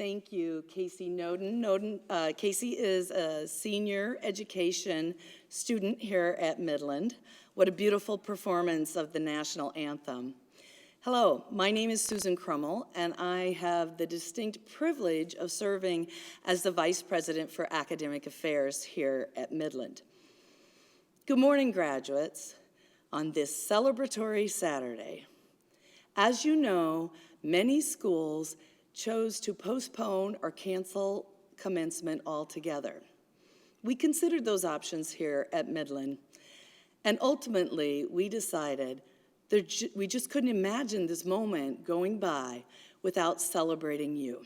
Thank you, Casey Noden. Casey is a senior education student here at Midland. What a beautiful performance of the national anthem. Hello, my name is Susan Crummell, and I have the distinct privilege of serving as the Vice President for Academic Affairs here at Midland. Good morning, graduates, on this celebratory Saturday. As you know, many schools chose to postpone or cancel commencement altogether. We considered those options here at Midland, and ultimately we decided that we just couldn't imagine this moment going by without celebrating you.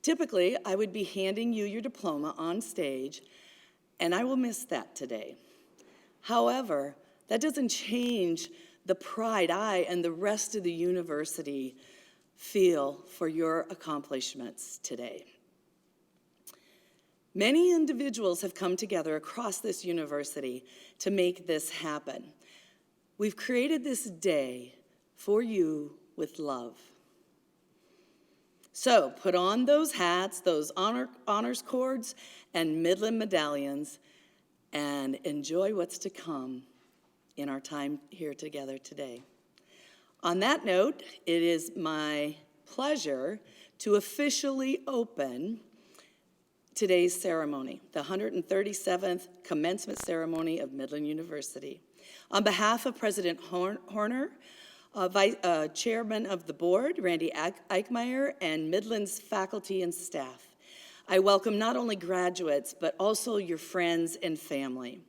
Typically, I would be handing you your diploma on stage, and I will miss that today. However, that doesn't change the pride I and the rest of the university feel for your accomplishments today. Many individuals have come together across this university to make this happen. We've created this day for you with love. So put on those hats, those honors cords, and Midland medallions, and enjoy what's to come in our time here together today. On that note, it is my pleasure to officially open today's ceremony, the 137th commencement ceremony of Midland University. On behalf of President Horner, Chairman of the Board, Randy Eichmeyer, and Midland's faculty and staff, I welcome not only graduates, but also your friends and family.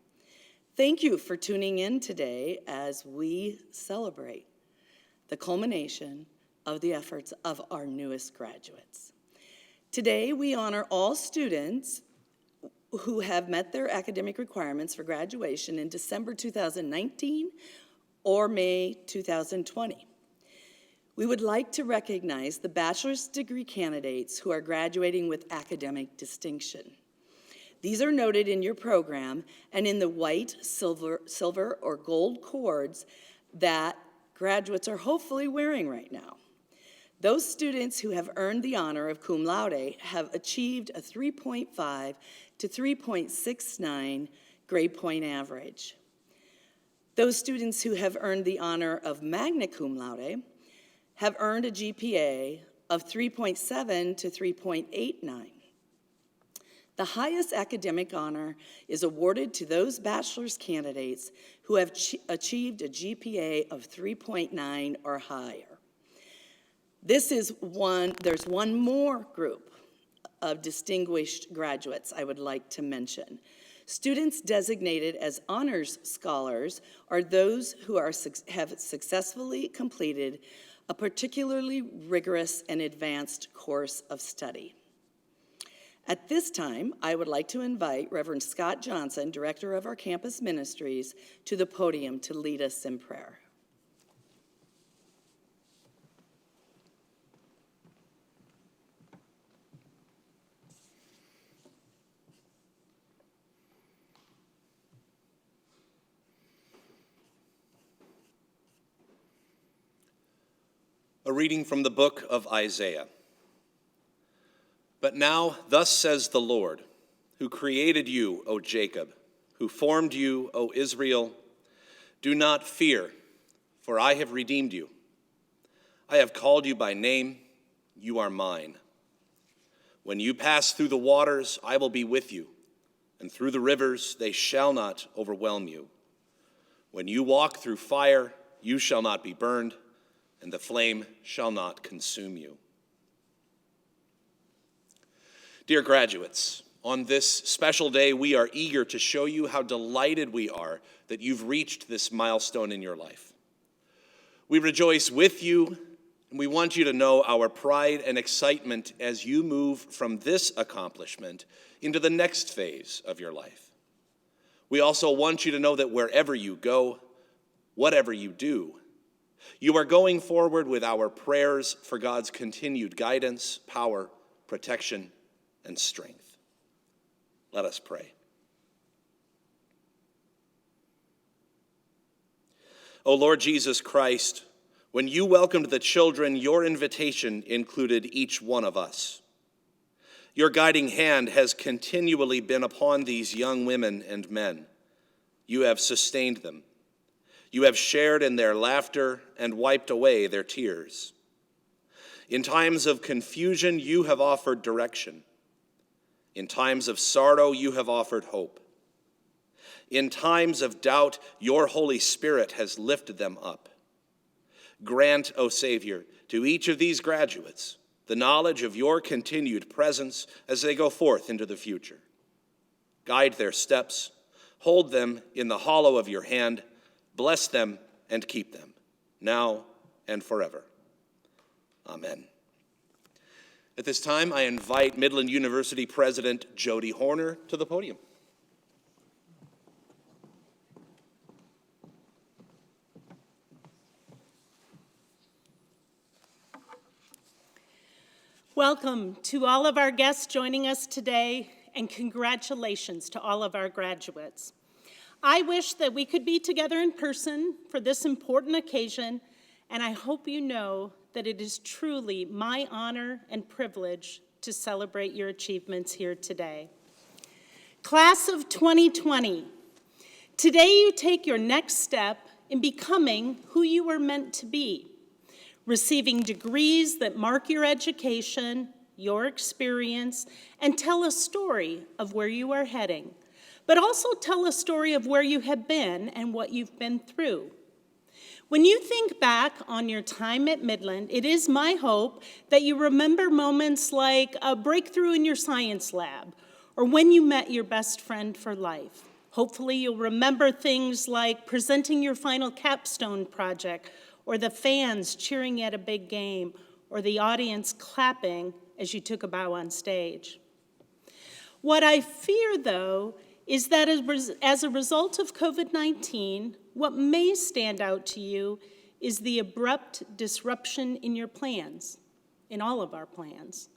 Thank you for tuning in today as we celebrate the culmination of the efforts of our newest graduates. Today, we honor all students who have met their academic requirements for graduation in December 2019 or May 2020. We would like to recognize the bachelor's degree candidates who are graduating with academic distinction. These are noted in your program and in the white, silver, or gold cords that graduates are hopefully wearing right now. Those students who have earned the honor of cum laude have achieved a 3.5 to 3.69 grade point average. Those students who have earned the honor of magna cum laude have earned a GPA of 3.7 to 3.89. The highest academic honor is awarded to those bachelor's candidates who have achieved a GPA of 3.9 or higher. There's one more group of distinguished graduates I would like to mention. Students designated as honors scholars are those who have successfully completed a particularly rigorous and advanced course of study. At this time, I would like to invite Reverend Scott Johnson, Director of our campus ministries, to the podium to lead us in prayer. A reading from the book of Isaiah. But now, thus says the Lord, who created you, O Jacob, who formed you, O Israel, do not fear, for I have redeemed you. I have called you by name, you are mine. When you pass through the waters, I will be with you, and through the rivers, they shall not overwhelm you. When you walk through fire, you shall not be burned, and the flame shall not consume you. Dear graduates, on this special day, we are eager to show you how delighted we are that you've reached this milestone in your life. We rejoice with you, and we want you to know our pride and excitement as you move from this accomplishment into the next phase of your life. We also want you to know that wherever you go, whatever you do, you are going forward with our prayers for God's continued guidance, power, protection, and strength. Let us pray. O Lord Jesus Christ, When you welcomed the children, your invitation included each one of us. Your guiding hand has continually been upon these young women and men. You have sustained them. You have shared in their laughter and wiped away their tears. In times of confusion, you have offered direction. In times of sorrow, you have offered hope. In times of doubt, your Holy Spirit has lifted them up. Grant, O Savior, to each of these graduates the knowledge of your continued presence as they go forth into the future. Guide their steps, hold them in the hollow of your hand, bless them and keep them, now and forever. Amen. At this time, I invite Midland University President Jody Horner to the podium. Welcome to all of our guests joining us today, and congratulations to all of our graduates. I wish that we could be together in person for this important occasion, and I hope you know that it is truly my honor and privilege to celebrate your achievements here today. Class of 2020, today you take your next step in becoming who you were meant to be, receiving degrees that mark your education, your experience, and tell a story of where you are heading, but also tell a story of where you have been and what you've been through. When you think back on your time at Midland, it is my hope that you remember moments like a breakthrough in your science lab, or when you met your best friend for life. Hopefully you'll remember things like presenting your final capstone project, or the fans cheering at a big game, or the audience clapping as you took a bow on stage. What I fear, though, is that as a result of COVID-19, what may stand out to you is the abrupt disruption in your plans, in all of our plans.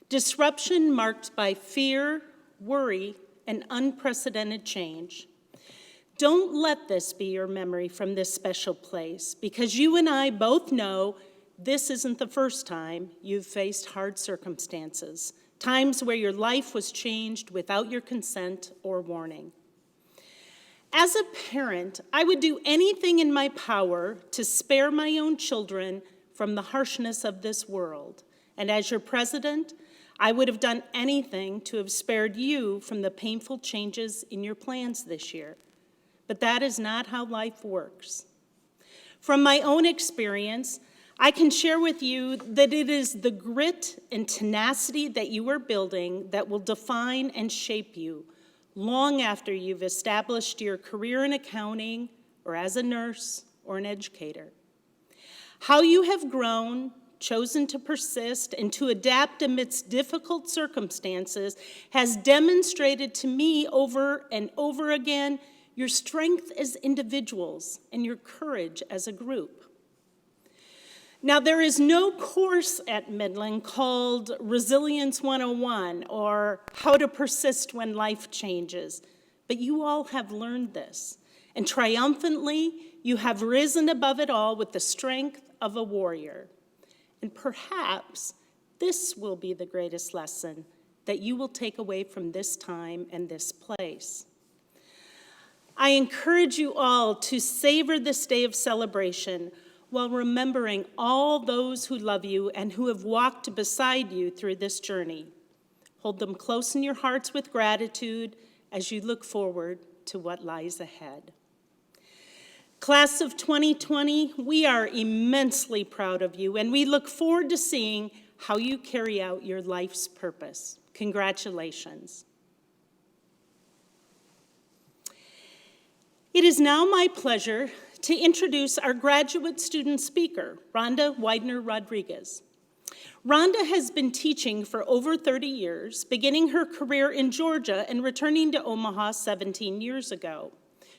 Disruption marked by fear, worry, and unprecedented change. Don't let this be your memory from this special place, because you and I both know this isn't the first time you've faced hard circumstances, times where your life was changed without your consent or warning. As a parent, I would do anything in my power to spare my own children from the harshness of this world. And as your president, I would have done anything to have spared you from the painful changes in your plans this year. But that is not how life works. From my own experience, I can share with you that it is the grit and tenacity that you are building that will define and shape you long after you've established your career in accounting or as a nurse or an educator. How you have grown, chosen to persist, and to adapt amidst difficult circumstances has demonstrated to me over and over again your strength as individuals and your courage as a group. Now, there is no course at Midland called Resilience 101 or How to Persist When Life Changes, but you all have learned this, and triumphantly, you have risen above it all with the strength of a warrior. And perhaps this will be the greatest lesson that you will take away from this time and this place. I encourage you all to savor this day of celebration while remembering all those who love you and who have walked beside you through this journey. Hold them close in your hearts with gratitude as you look forward to what lies ahead. Class of 2020, we are immensely proud of you, and we look forward to seeing how you carry out your life's purpose. Congratulations. It is now my pleasure to introduce our graduate student speaker, Rhonda Widener-Rodriguez. Rhonda has been teaching for over 30 years, beginning her career in Georgia and returning to Omaha 17 years ago.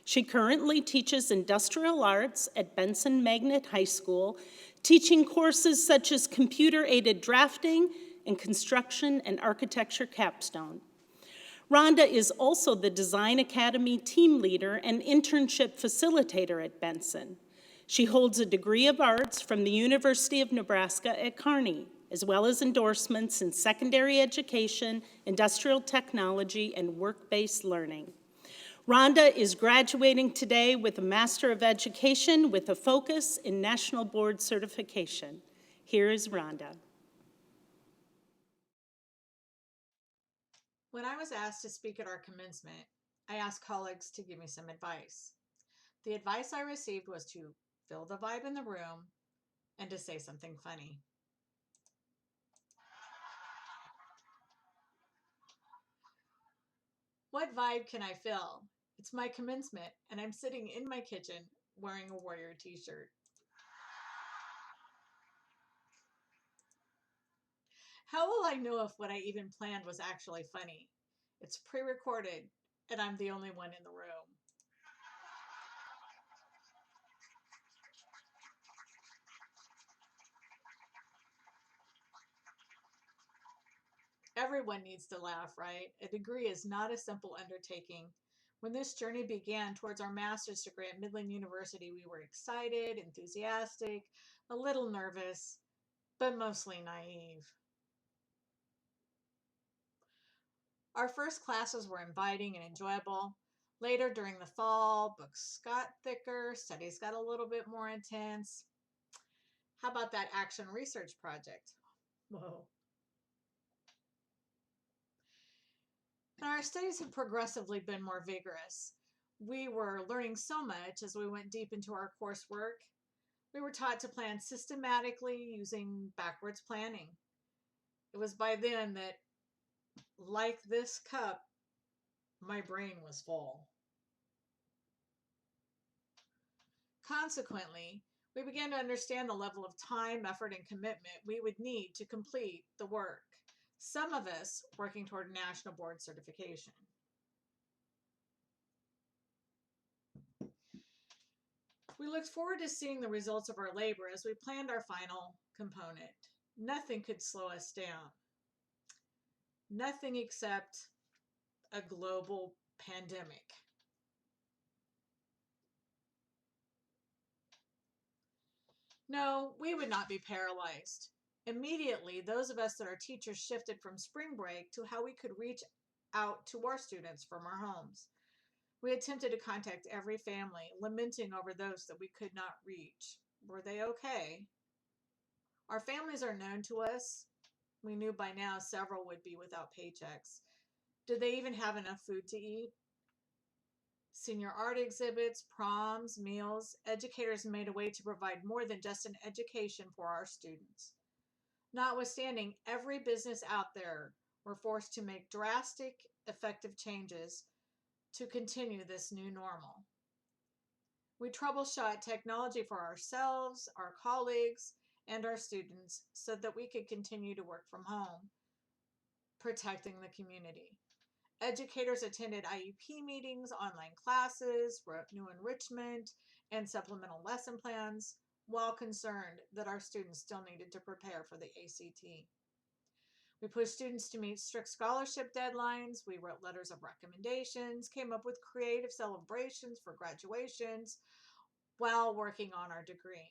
She currently teaches industrial arts at Benson Magnet High School, teaching courses such as computer-aided drafting and construction and architecture capstone. Rhonda is also the Design Academy team leader and internship facilitator at Benson. She holds a degree of arts from the University of Nebraska at Kearney, as well as endorsements in secondary education, industrial technology, and work-based learning. Rhonda is graduating today with a Master of Education with a focus in National Board Certification. Here is Rhonda. When I was asked to speak at our commencement, I asked colleagues to give me some advice. The advice I received was to feel the vibe in the room and to say something funny. What vibe can I feel? It's my commencement, and I'm sitting in my kitchen wearing a Warrior t-shirt. How will I know if what I even planned was actually funny? It's pre-recorded, and I'm the only one in the room. Everyone needs to laugh, right? A degree is not a simple undertaking. When this journey began towards our master's degree at Midland University, we were excited, enthusiastic, a little nervous, but mostly naive. Our first classes were inviting and enjoyable. Later during the fall, books got thicker, studies got a little bit more intense. How about that action research project? Whoa. And our studies have progressively been more vigorous. We were learning so much as we went deep into our coursework. We were taught to plan systematically using backwards planning. It was by then that, like this cup, my brain was full. Consequently, we began to understand the level of time, effort, and commitment we would need to complete the work, some of us working toward national board certification. We looked forward to seeing the results of our labor as we planned our final component. Nothing could slow us down. Nothing except a global pandemic. No, we would not be paralyzed. Immediately, those of us that are teachers shifted from spring break to how we could reach out to our students from our homes. We attempted to contact every family, lamenting over those that we could not reach. Were they okay? Our families are known to us. We knew by now several would be without paychecks. Did they even have enough food to eat? Senior art exhibits, proms, meals, educators made a way to provide more than just an education for our students. Notwithstanding, every business out there were forced to make drastic, effective changes to continue this new normal. We troubleshot technology for ourselves, our colleagues, and our students so that we could continue to work from home, protecting the community. Educators attended IEP meetings, online classes, wrote new enrichment and supplemental lesson plans, while concerned that our students still needed to prepare for the ACT. We pushed students to meet strict scholarship deadlines. We wrote letters of recommendations, came up with creative celebrations for graduations while working on our degree.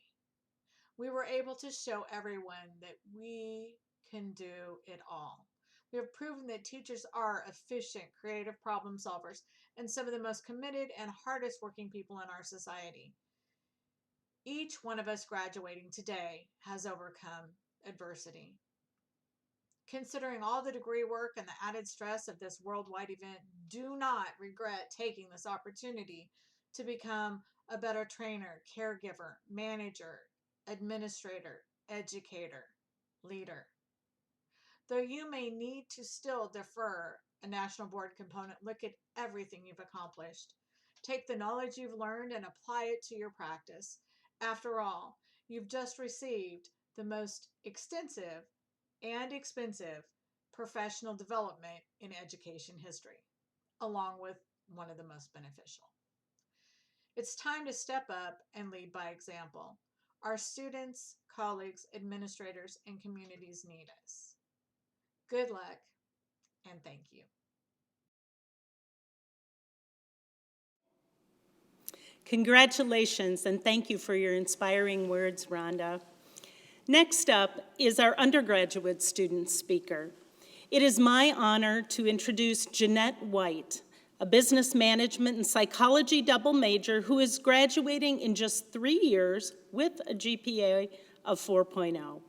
We were able to show everyone that we can do it all. We have proven that teachers are efficient, creative problem solvers and some of the most committed and hardest working people in our society. Each one of us graduating today has overcome adversity. Considering all the degree work and the added stress of this worldwide event, do not regret taking this opportunity to become a better trainer, caregiver, manager, administrator, educator, leader. Though you may need to still defer a national board component, look at everything you've accomplished. Take the knowledge you've learned and apply it to your practice. After all, you've just received the most extensive and expensive professional development in education history, along with one of the most beneficial. It's time to step up and lead by example. Our students, colleagues, administrators, and communities need us. Good luck, and thank you. Congratulations, and thank you for your inspiring words, Rhonda. Next up is our undergraduate student speaker. It is my honor to introduce Jeanette White, a business management and psychology double major who is graduating in just 3 years with a GPA of 4.0.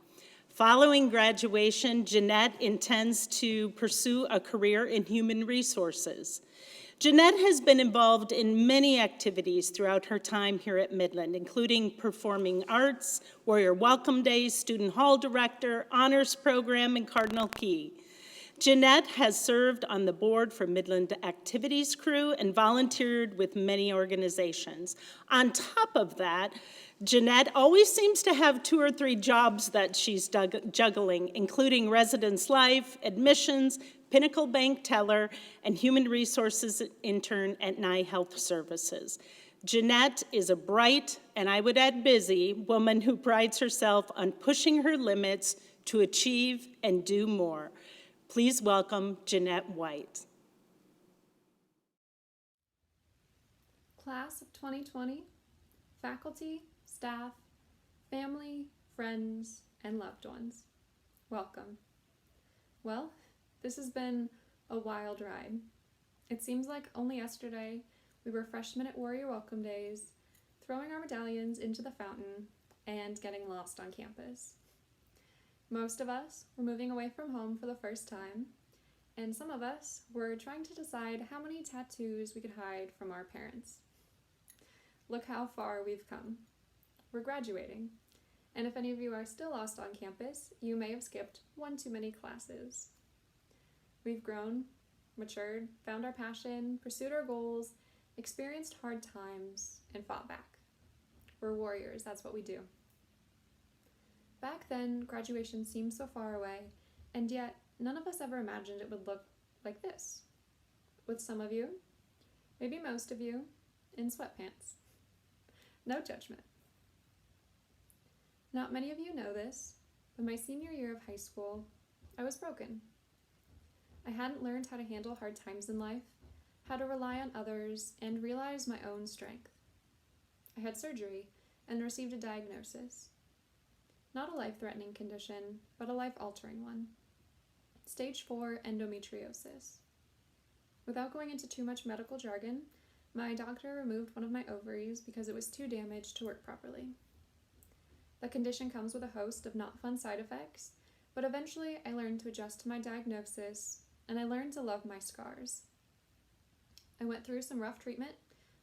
Following graduation, Jeanette intends to pursue a career in human resources. Jeanette has been involved in many activities throughout her time here at Midland, including performing arts, Warrior Welcome Days, Student Hall Director, Honors Program, and Cardinal Key. Jeanette has served on the board for Midland Activities Crew and volunteered with many organizations. On top of that, Jeanette always seems to have 2 or 3 jobs that she's juggling, including residence life, admissions, Pinnacle Bank teller, and human resources intern at Nye Health Services. Jeanette is a bright, and I would add busy, woman who prides herself on pushing her limits to achieve and do more. Please welcome Jeanette White. Class of 2020, faculty, staff, family, friends, and loved ones, welcome. Well, this has been a wild ride. It seems like only yesterday we were freshmen at Warrior Welcome Days, throwing our medallions into the fountain and getting lost on campus. Most of us were moving away from home for the first time, and some of us were trying to decide how many tattoos we could hide from our parents. Look how far we've come. We're graduating, and if any of you are still lost on campus, you may have skipped one too many classes. We've grown, matured, found our passion, pursued our goals, experienced hard times, and fought back. We're warriors, that's what we do. Back then, graduation seemed so far away, and yet none of us ever imagined it would look like this. With some of you, maybe most of you, in sweatpants. No judgment. Not many of you know this, but my senior year of high school, I was broken. I hadn't learned how to handle hard times in life, how to rely on others, and realize my own strength. I had surgery and received a diagnosis. Not a life-threatening condition, but a life-altering one. Stage 4 endometriosis. Without going into too much medical jargon, my doctor removed one of my ovaries because it was too damaged to work properly. The condition comes with a host of not fun side effects, but eventually I learned to adjust to my diagnosis, and I learned to love my scars. I went through some rough treatment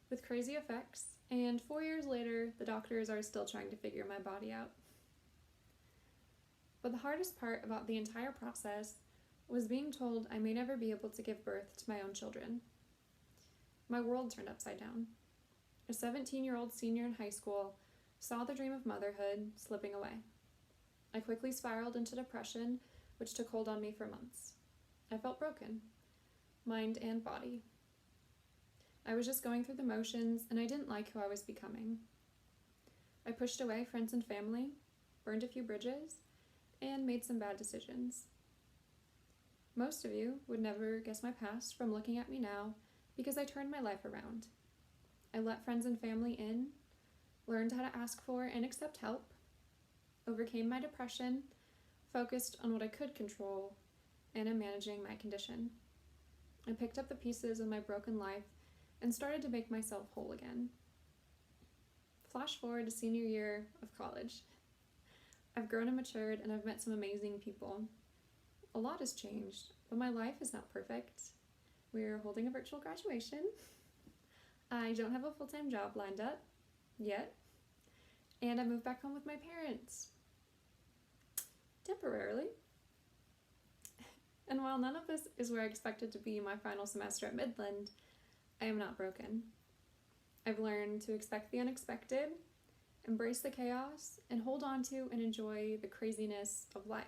with crazy effects, and 4 years later, the doctors are still trying to figure my body out. But the hardest part about the entire process was being told I may never be able to give birth to my own children. My world turned upside down. A 17-year-old senior in high school saw the dream of motherhood slipping away. I quickly spiraled into depression, which took hold on me for months. I felt broken, mind and body. I was just going through the motions, and I didn't like who I was becoming. I pushed away friends and family, burned a few bridges, and made some bad decisions. Most of you would never guess my past from looking at me now because I turned my life around. I let friends and family in, learned how to ask for and accept help, overcame my depression, focused on what I could control, and am managing my condition. I picked up the pieces of my broken life and started to make myself whole again. Flash forward to senior year of college. I've grown and matured, and I've met some amazing people. A lot has changed, but my life is not perfect. We're holding a virtual graduation. I don't have a full-time job lined up yet, and I moved back home with my parents. Temporarily. And while none of this is where I expected to be my final semester at Midland, I am not broken. I've learned to expect the unexpected, embrace the chaos, and hold on to and enjoy the craziness of life.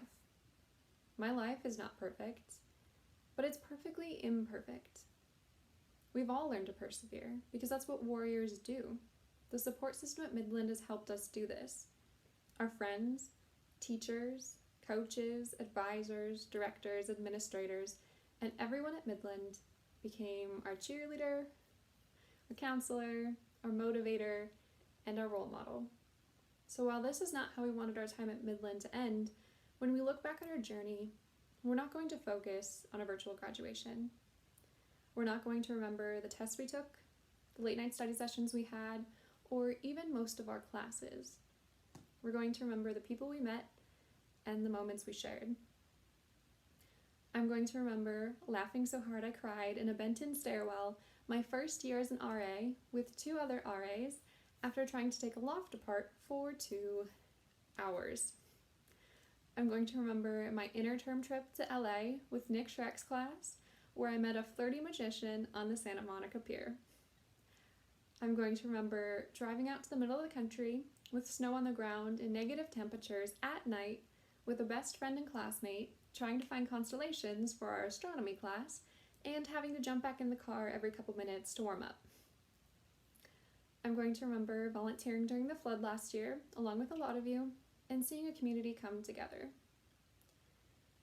My life is not perfect, but it's perfectly imperfect. We've all learned to persevere because that's what warriors do. The support system at Midland has helped us do this. Our friends, teachers, coaches, advisors, directors, administrators, and everyone at Midland became our cheerleader, our counselor, our motivator, and our role model. So while this is not how we wanted our time at Midland to end, when we look back on our journey, we're not going to focus on a virtual graduation. We're not going to remember the tests we took, the late night study sessions we had, or even most of our classes. We're going to remember the people we met and the moments we shared. I'm going to remember laughing so hard I cried in a Benton stairwell my first year as an RA with 2 other RAs after trying to take a loft apart for 2 hours. I'm going to remember my interterm trip to LA with Nick Schreck's class, where I met a flirty magician on the Santa Monica Pier. I'm going to remember driving out to the middle of the country with snow on the ground and negative temperatures at night with a best friend and classmate, trying to find constellations for our astronomy class, and having to jump back in the car every couple minutes to warm up. I'm going to remember volunteering during the flood last year, along with a lot of you, and seeing a community come together.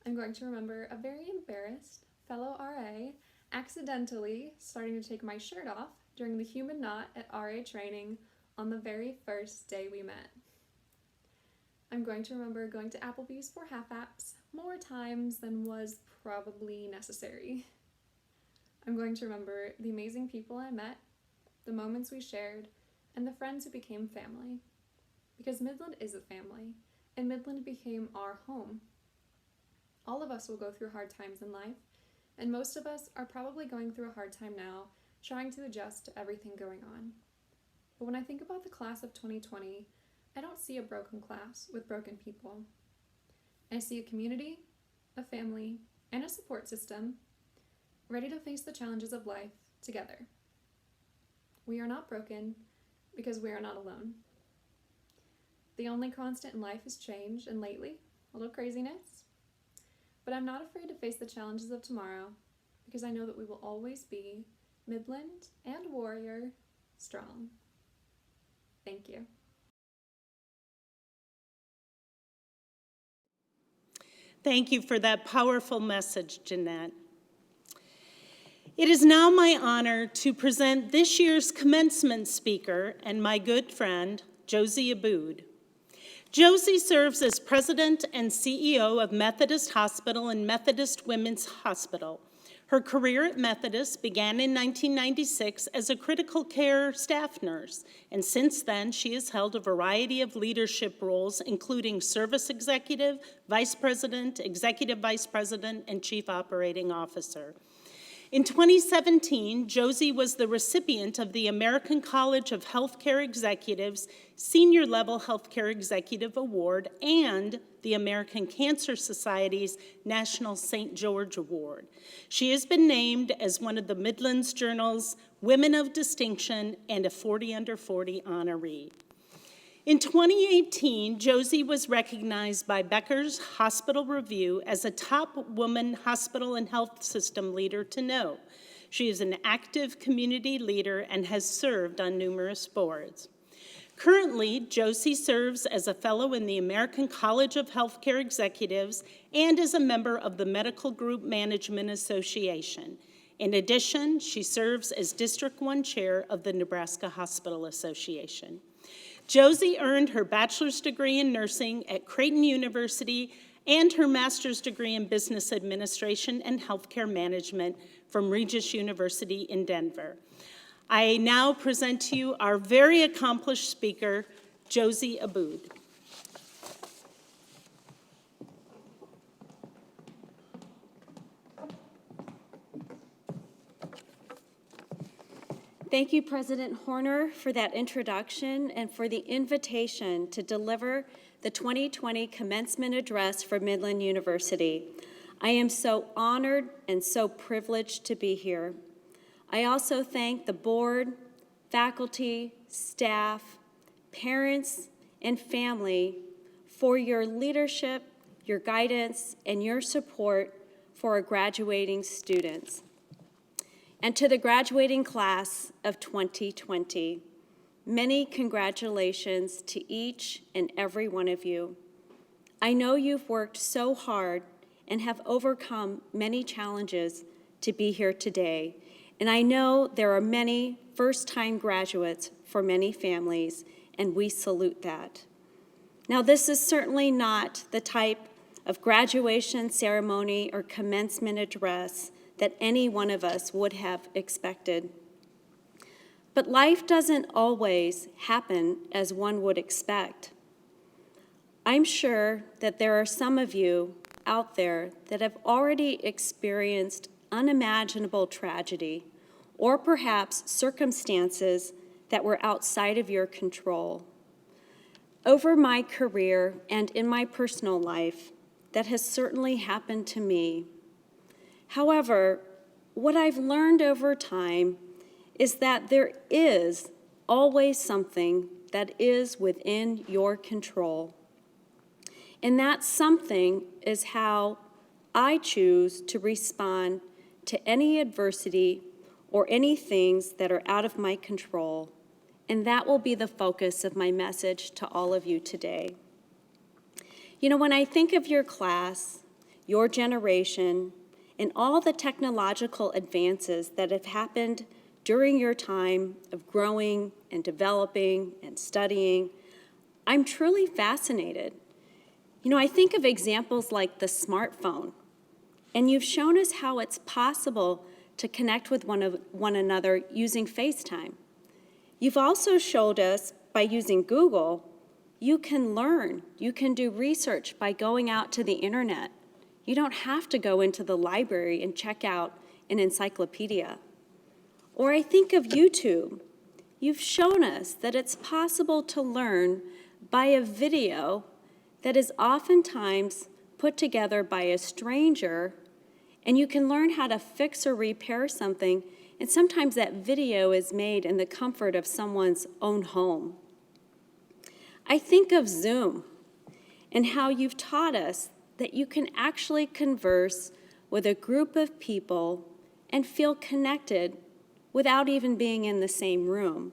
I'm going to remember a very embarrassed fellow RA accidentally starting to take my shirt off during the human knot at RA training on the very first day we met. I'm going to remember going to Applebee's for half-apps more times than was probably necessary. I'm going to remember the amazing people I met, the moments we shared, and the friends who became family. Because Midland is a family, and Midland became our home. All of us will go through hard times in life, and most of us are probably going through a hard time now, trying to adjust to everything going on. But when I think about the class of 2020, I don't see a broken class with broken people. I see a community, a family, and a support system ready to face the challenges of life together. We are not broken because we are not alone. The only constant in life is change, and lately, a little craziness. But I'm not afraid to face the challenges of tomorrow because I know that we will always be Midland and Warrior strong. Thank you. Thank you for that powerful message, Jeanette. It is now my honor to present this year's commencement speaker and my good friend, Josie Aboud. Josie serves as president and CEO of Methodist Hospital and Methodist Women's Hospital. Her career at Methodist began in 1996 as a critical care staff nurse, and since then she has held a variety of leadership roles, including service executive, vice president, executive vice president, and chief operating officer. In 2017, Josie was the recipient of the American College of Healthcare Executives Senior Level Healthcare Executive Award and the American Cancer Society's National St. George Award. She has been named as one of the Midland's Journal's Women of Distinction and a 40 Under 40 honoree. In 2018, Josie was recognized by Becker's Hospital Review as a top woman hospital and health system leader to know. She is an active community leader and has served on numerous boards. Currently, Josie serves as a fellow in the American College of Healthcare Executives and is a member of the Medical Group Management Association. In addition, she serves as District 1 Chair of the Nebraska Hospital Association. Josie earned her bachelor's degree in nursing at Creighton University and her master's degree in business administration and healthcare management from Regis University in Denver. I now present to you our very accomplished speaker, Josie Aboud. Thank you, President Horner, for that introduction and for the invitation to deliver the 2020 commencement address for Midland University. I am so honored and so privileged to be here. I also thank the board, faculty, staff, parents, and family for your leadership, your guidance, and your support for our graduating students. And to the graduating class of 2020, many congratulations to each and every one of you. I know you've worked so hard and have overcome many challenges to be here today, and I know there are many first-time graduates for many families, and we salute that. Now, this is certainly not the type of graduation ceremony or commencement address that any one of us would have expected. But life doesn't always happen as one would expect. I'm sure that there are some of you out there that have already experienced unimaginable tragedy, or perhaps circumstances that were outside of your control. Over my career and in my personal life, that has certainly happened to me. However, what I've learned over time is that there is always something that is within your control. And that something is how I choose to respond to any adversity or any things that are out of my control. And that will be the focus of my message to all of you today. You know, when I think of your class, your generation, and all the technological advances that have happened during your time of growing and developing and studying, I'm truly fascinated. You know, I think of examples like the smartphone, and you've shown us how it's possible to connect with one another using FaceTime. You've also showed us by using Google, you can learn, you can do research by going out to the internet. You don't have to go into the library and check out an encyclopedia. Or I think of YouTube. You've shown us that it's possible to learn by a video that is oftentimes put together by a stranger, and you can learn how to fix or repair something, and sometimes that video is made in the comfort of someone's own home. I think of Zoom and how you've taught us that you can actually converse with a group of people and feel connected without even being in the same room.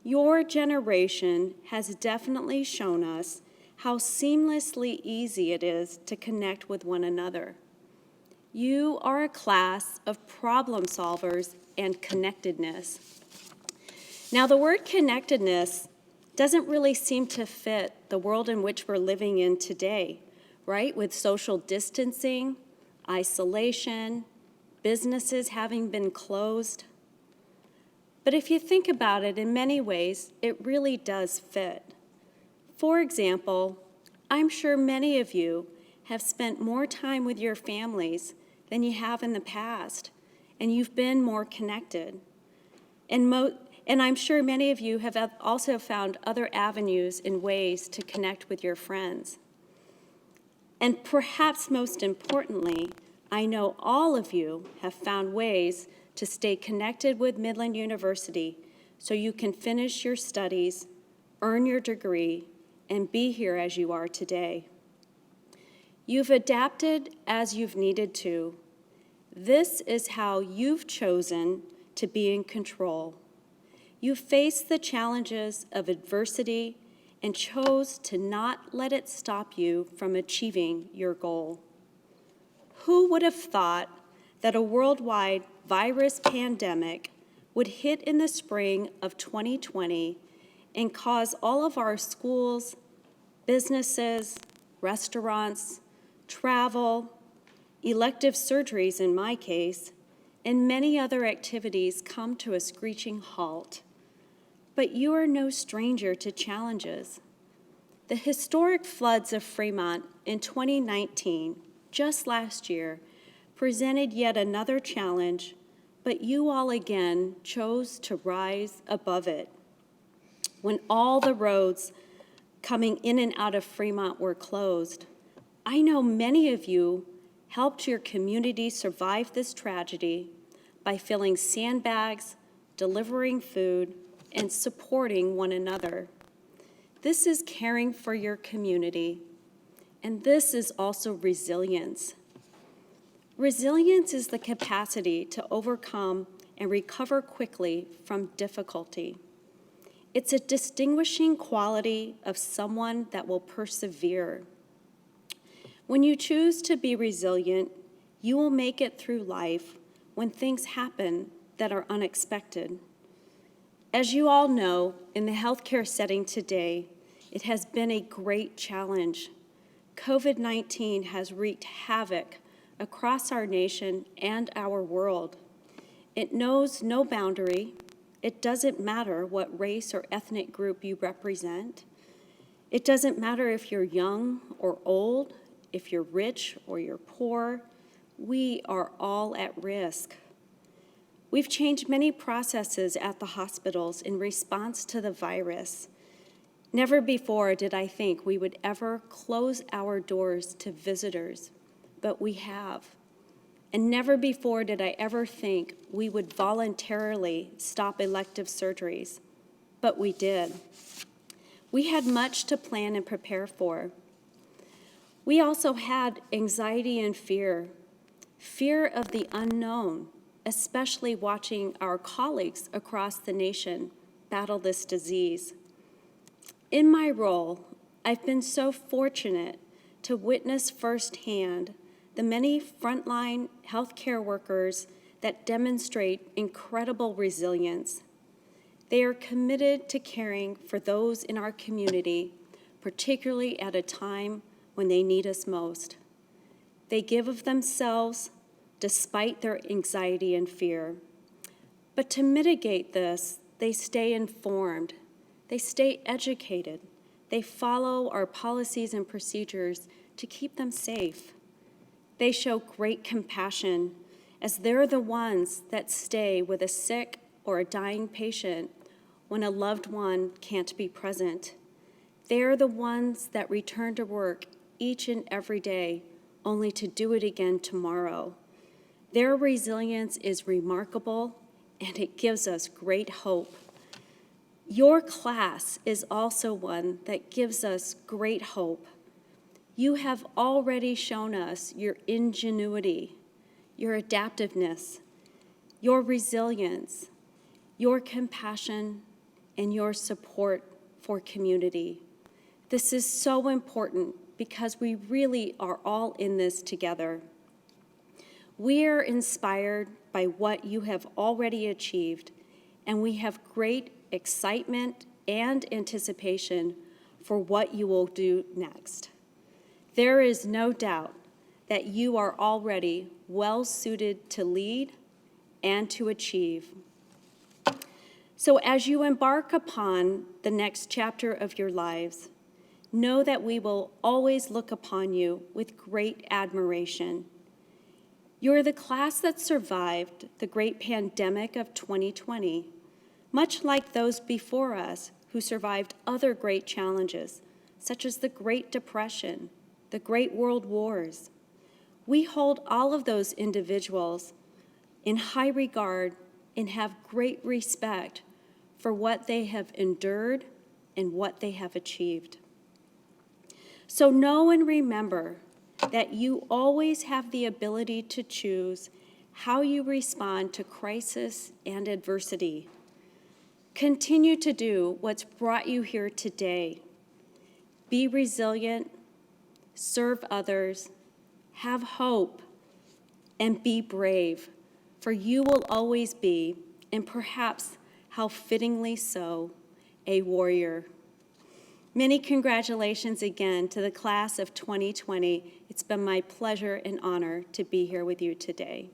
Your generation has definitely shown us how seamlessly easy it is to connect with one another. You are a class of problem solvers and connectedness. Now, the word connectedness doesn't really seem to fit the world in which we're living in today, right? With social distancing, isolation, businesses having been closed. But if you think about it, in many ways, it really does fit. For example, I'm sure many of you have spent more time with your families than you have in the past, and you've been more connected. And I'm sure many of you have also found other avenues and ways to connect with your friends. And perhaps most importantly, I know all of you have found ways to stay connected with Midland University so you can finish your studies, earn your degree, and be here as you are today. You've adapted as you've needed to. This is how you've chosen to be in control. You faced the challenges of adversity and chose to not let it stop you from achieving your goal. Who would have thought that a worldwide virus pandemic would hit in the spring of 2020 and cause all of our schools, businesses, restaurants, travel, elective surgeries in my case, and many other activities come to a screeching halt? But you are no stranger to challenges. The historic floods of Fremont in 2019, just last year, presented yet another challenge, but you all again chose to rise above it. When all the roads coming in and out of Fremont were closed, I know many of you helped your community survive this tragedy by filling sandbags, delivering food, and supporting one another. This is caring for your community, and this is also resilience. Resilience is the capacity to overcome and recover quickly from difficulty. It's a distinguishing quality of someone that will persevere. When you choose to be resilient, you will make it through life when things happen that are unexpected. As you all know, in the healthcare setting today, it has been a great challenge. COVID-19 has wreaked havoc across our nation and our world. It knows no boundary. It doesn't matter what race or ethnic group you represent. It doesn't matter if you're young or old, if you're rich or you're poor. We are all at risk. We've changed many processes at the hospitals in response to the virus. Never before did I think we would ever close our doors to visitors, but we have. And never before did I ever think we would voluntarily stop elective surgeries, but we did. We had much to plan and prepare for. We also had anxiety and fear of the unknown, especially watching our colleagues across the nation battle this disease. In my role, I've been so fortunate to witness firsthand the many frontline healthcare workers that demonstrate incredible resilience. They are committed to caring for those in our community, particularly at a time when they need us most. They give of themselves despite their anxiety and fear. But to mitigate this, they stay informed, they stay educated, they follow our policies and procedures to keep them safe. They show great compassion as they're the ones that stay with a sick or a dying patient when a loved one can't be present. They're the ones that return to work each and every day, only to do it again tomorrow. Their resilience is remarkable, and it gives us great hope. Your class is also one that gives us great hope. You have already shown us your ingenuity, your adaptiveness, your resilience, your compassion, and your support for community. This is so important because we really are all in this together. We are inspired by what you have already achieved, and we have great excitement and anticipation for what you will do next. There is no doubt that you are already well suited to lead and to achieve. So as you embark upon the next chapter of your lives, know that we will always look upon you with great admiration. You're the class that survived the great pandemic of 2020, much like those before us who survived other great challenges, such as the Great Depression, the Great World Wars. We hold all of those individuals in high regard and have great respect for what they have endured and what they have achieved. So know and remember that you always have the ability to choose how you respond to crisis and adversity. Continue to do what's brought you here today. Be resilient, serve others, have hope, and be brave, for you will always be, and perhaps how fittingly so, a warrior. Many congratulations again to the class of 2020. It's been my pleasure and honor to be here with you today.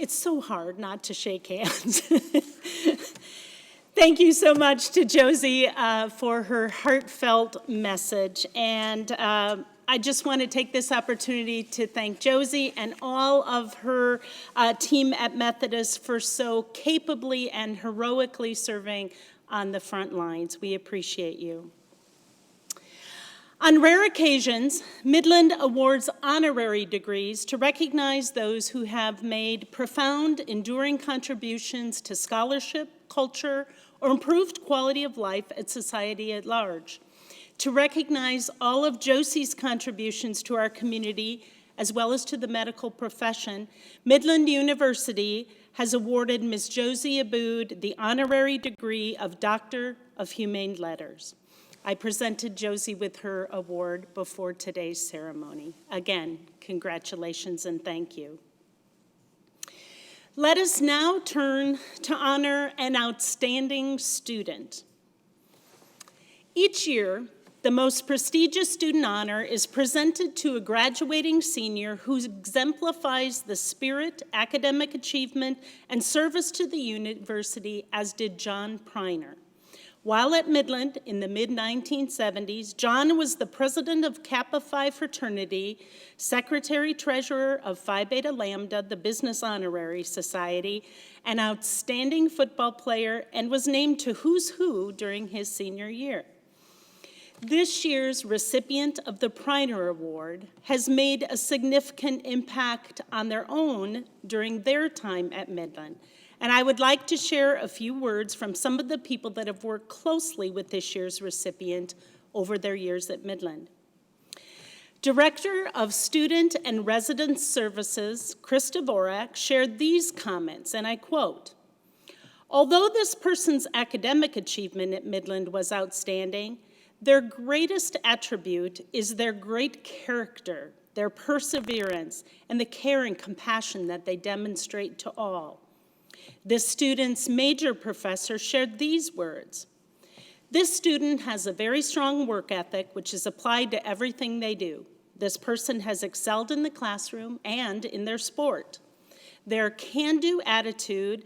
It's so hard not to shake hands. Thank you so much to Josie for her heartfelt message. And I just want to take this opportunity to thank Josie and all of her team at Methodist for so capably and heroically serving on the front lines. We appreciate you. On rare occasions, Midland awards honorary degrees to recognize those who have made profound, enduring contributions to scholarship, culture, or improved quality of life at society at large. To recognize all of Josie's contributions to our community as well as to the medical profession, Midland University has awarded Ms. Josie Abood the honorary degree of Doctor of Humane Letters. I presented Josie with her award before today's ceremony. Again, congratulations and thank you. Let us now turn to honor an outstanding student. Each year, the most prestigious student honor is presented to a graduating senior who exemplifies the spirit, academic achievement, and service to the university, as did John Priner. While at Midland in the mid-1970s, John was the president of Kappa Phi fraternity, secretary-treasurer of Phi Beta Lambda, the Business Honorary Society, an outstanding football player, and was named to Who's Who during his senior year. This year's recipient of the Priner Award has made a significant impact on their own during their time at Midland. And I would like to share a few words from some of the people that have worked closely with this year's recipient over their years at Midland. Director of Student and Resident Services, Chris Dvorak, shared these comments, and I quote, "Although this person's academic achievement at Midland was outstanding, their greatest attribute is their great character, their perseverance, and the care and compassion that they demonstrate to all." This student's major professor shared these words, "This student has a very strong work ethic which is applied to everything they do. This person has excelled in the classroom and in their sport. Their can-do attitude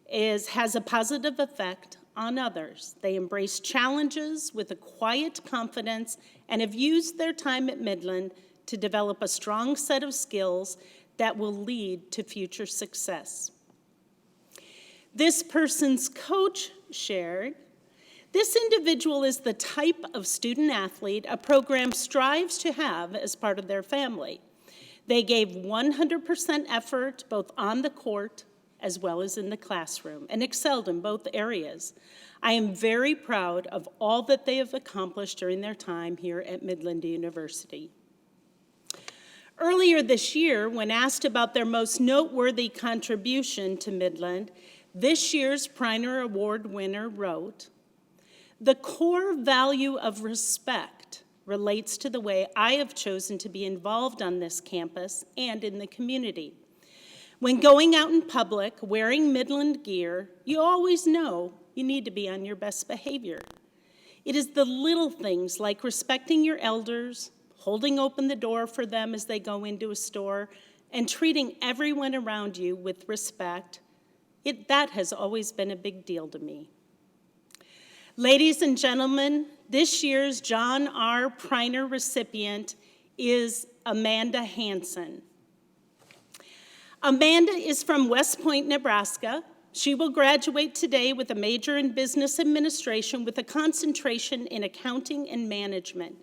has a positive effect on others. They embrace challenges with a quiet confidence and have used their time at Midland to develop a strong set of skills that will lead to future success." This person's coach shared, "This individual is the type of student athlete a program strives to have as part of their family. They gave 100% effort both on the court as well as in the classroom and excelled in both areas. I am very proud of all that they have accomplished during their time here at Midland University." Earlier this year, when asked about their most noteworthy contribution to Midland, this year's Priner Award winner wrote, "The core value of respect relates to the way I have chosen to be involved on this campus and in the community. When going out in public wearing Midland gear, you always know you need to be on your best behavior. It is the little things like respecting your elders, holding open the door for them as they go into a store, and treating everyone around you with respect. That has always been a big deal to me." Ladies and gentlemen, this year's John R. Priner recipient is Amanda Hansen. Amanda is from West Point, Nebraska. She will graduate today with a major in business administration with a concentration in accounting and management.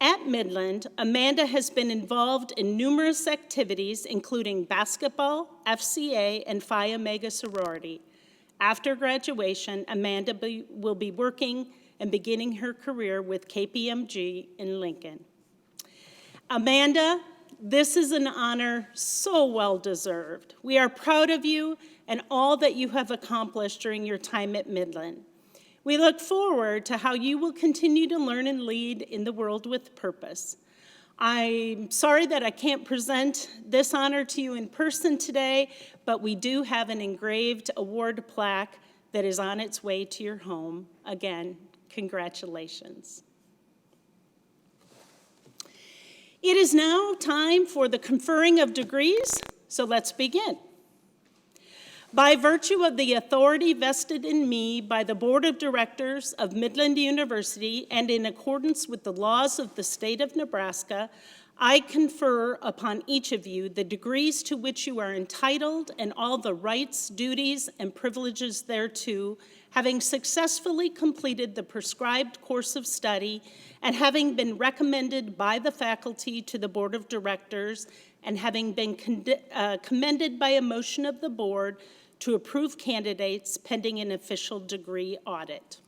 At Midland, Amanda has been involved in numerous activities, including basketball, FCA, and Phi Omega sorority. After graduation, Amanda will be working and beginning her career with KPMG in Lincoln. Amanda, this is an honor so well deserved. We are proud of you and all that you have accomplished during your time at Midland. We look forward to how you will continue to learn and lead in the world with purpose. I'm sorry that I can't present this honor to you in person today, but we do have an engraved award plaque that is on its way to your home. Again, congratulations. It is now time for the conferring of degrees, so let's begin. By virtue of the authority vested in me by the Board of Directors of Midland University and in accordance with the laws of the state of Nebraska, I confer upon each of you the degrees to which you are entitled and all the rights, duties, and privileges thereto, having successfully completed the prescribed course of study and having been recommended by the faculty to the Board of Directors and having been commended by a motion of the board to approve candidates pending an official degree audit.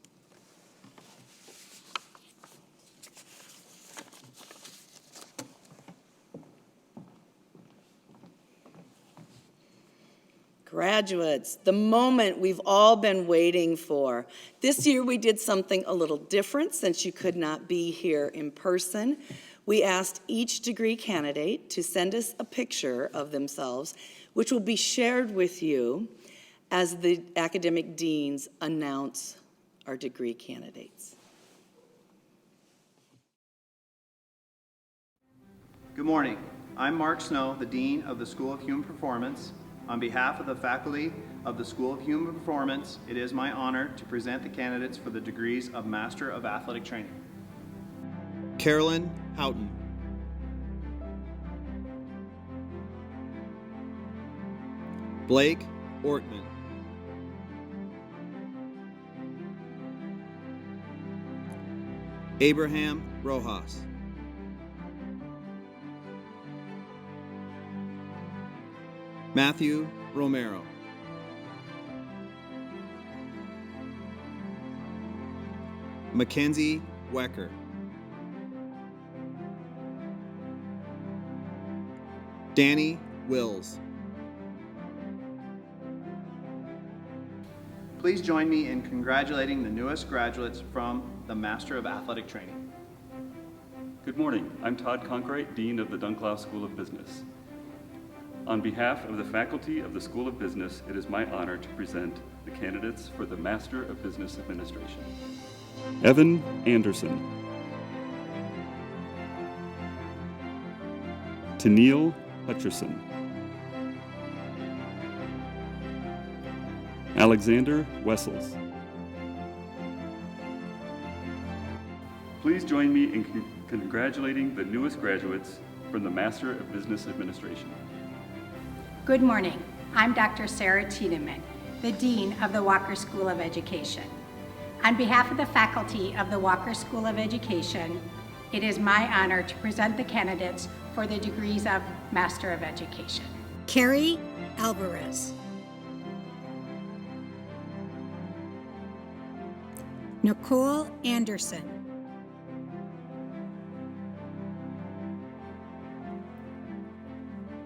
Graduates, the moment we've all been waiting for. This year we did something a little different since you could not be here in person. We asked each degree candidate to send us a picture of themselves, which will be shared with you as the academic deans announce our degree candidates. Good morning. I'm Mark Snow, the Dean of the School of Human Performance. On behalf of the faculty of the School of Human Performance, it is my honor to present the candidates for the degrees of Master of Athletic Training. Carolyn Houghton. Blake Ortman. Abraham Rojas. Matthew Romero. Mackenzie Wecker. Danny Wills. Please join me in congratulating the newest graduates from the Master of Athletic Training. Good morning. I'm Todd Conkright, Dean of the Dunklau School of Business. On behalf of the faculty of the School of Business, it is my honor to present the candidates for the Master of Business Administration. Evan Anderson. Tennille Hutcherson. Alexander Wessels. Please join me in congratulating the newest graduates from the Master of Business Administration. Good morning. I'm Dr. Sarah Tiedemann, the Dean of the Walker School of Education. On behalf of the faculty of the Walker School of Education, it is my honor to present the candidates for the degrees of Master of Education. Carrie Alvarez. Nicole Anderson.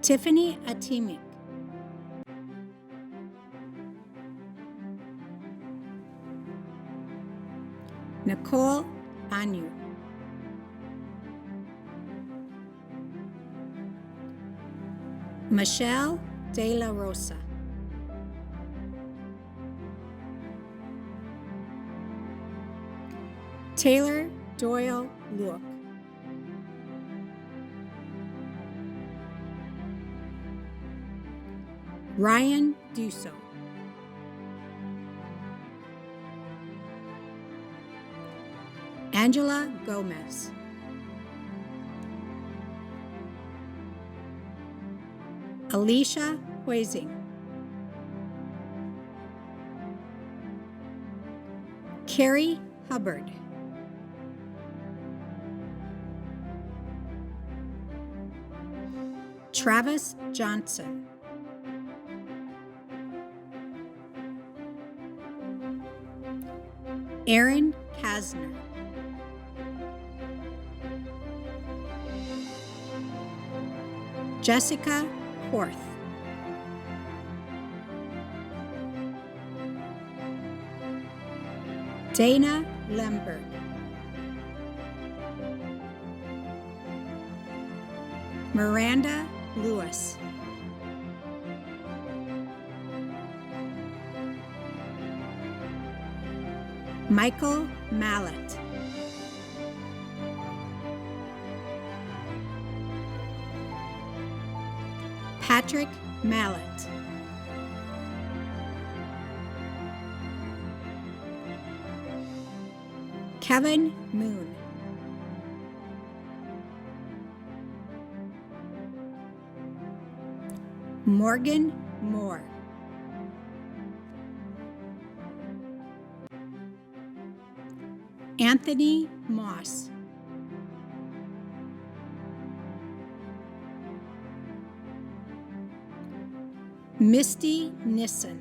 Tiffany Atimic. Nicole Anyu. Michelle De La Rosa. Taylor Doyle Luke. Ryan Dusso. Angela Gomez. Alicia Huizing. Carrie Hubbard. Travis Johnson. Aaron Kasner. Jessica Horth. Dana Lemberg. Miranda Lewis. Michael Mallet. Patrick Mallet. Kevin Moon. Morgan Moore. Anthony Moss. Misty Nissen.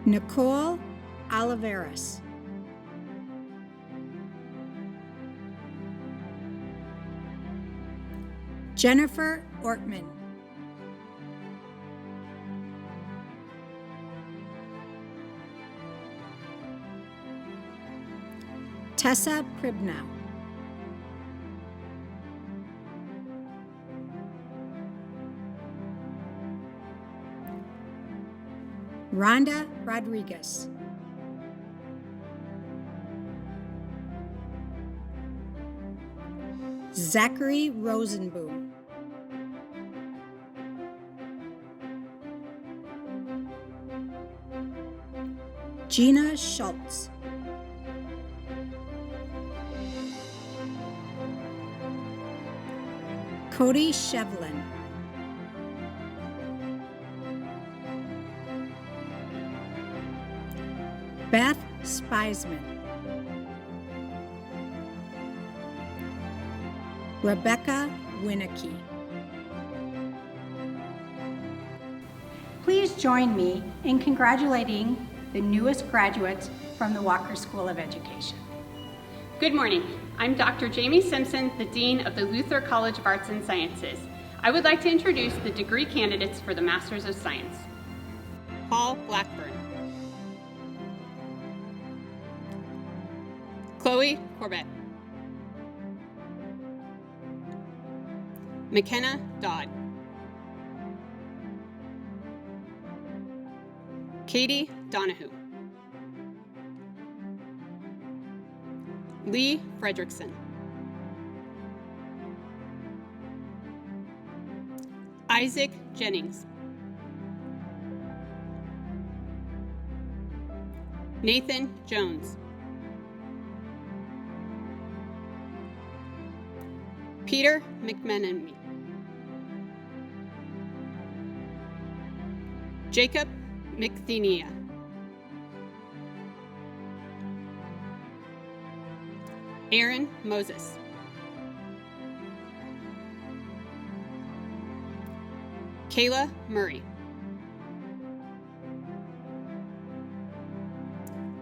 Nicole Oliveras. Jennifer Ortman. Tessa Pribnow. Rhonda Rodriguez. Zachary Rosenboom. Gina Schultz. Cody Shevlin. Beth Speisman. Rebecca Winnicky. Please join me in congratulating the newest graduates from the Walker School of Education. Good morning. I'm Dr. Jamie Simpson, the Dean of the Luther College of Arts and Sciences. I would like to introduce the degree candidates for the Masters of Science. Paul Blackburn. Chloe Corbett. McKenna Dodd. Katie Donahue. Lee Fredrickson. Isaac Jennings. Nathan Jones. Peter McMenemy. Jacob McThenia. Aaron Moses. Kayla Murray.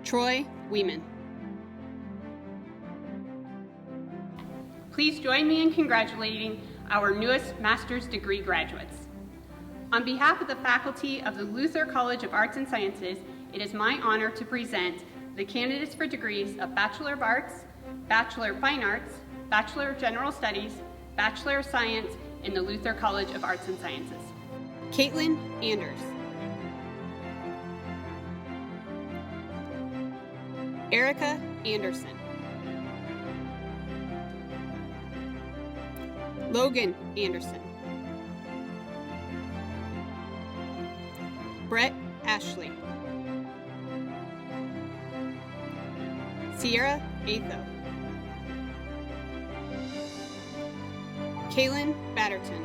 Troy Weeman. Please join me in congratulating our newest master's degree graduates. On behalf of the faculty of the Luther College of Arts and Sciences, it is my honor to present the candidates for degrees of Bachelor of Arts, Bachelor of Fine Arts, Bachelor of General Studies, Bachelor of Science in the Luther College of Arts and Sciences. Caitlin Anders. Erica Anderson. Logan Anderson. Brett Ashley. Sierra Atho. Kaylin Batterton.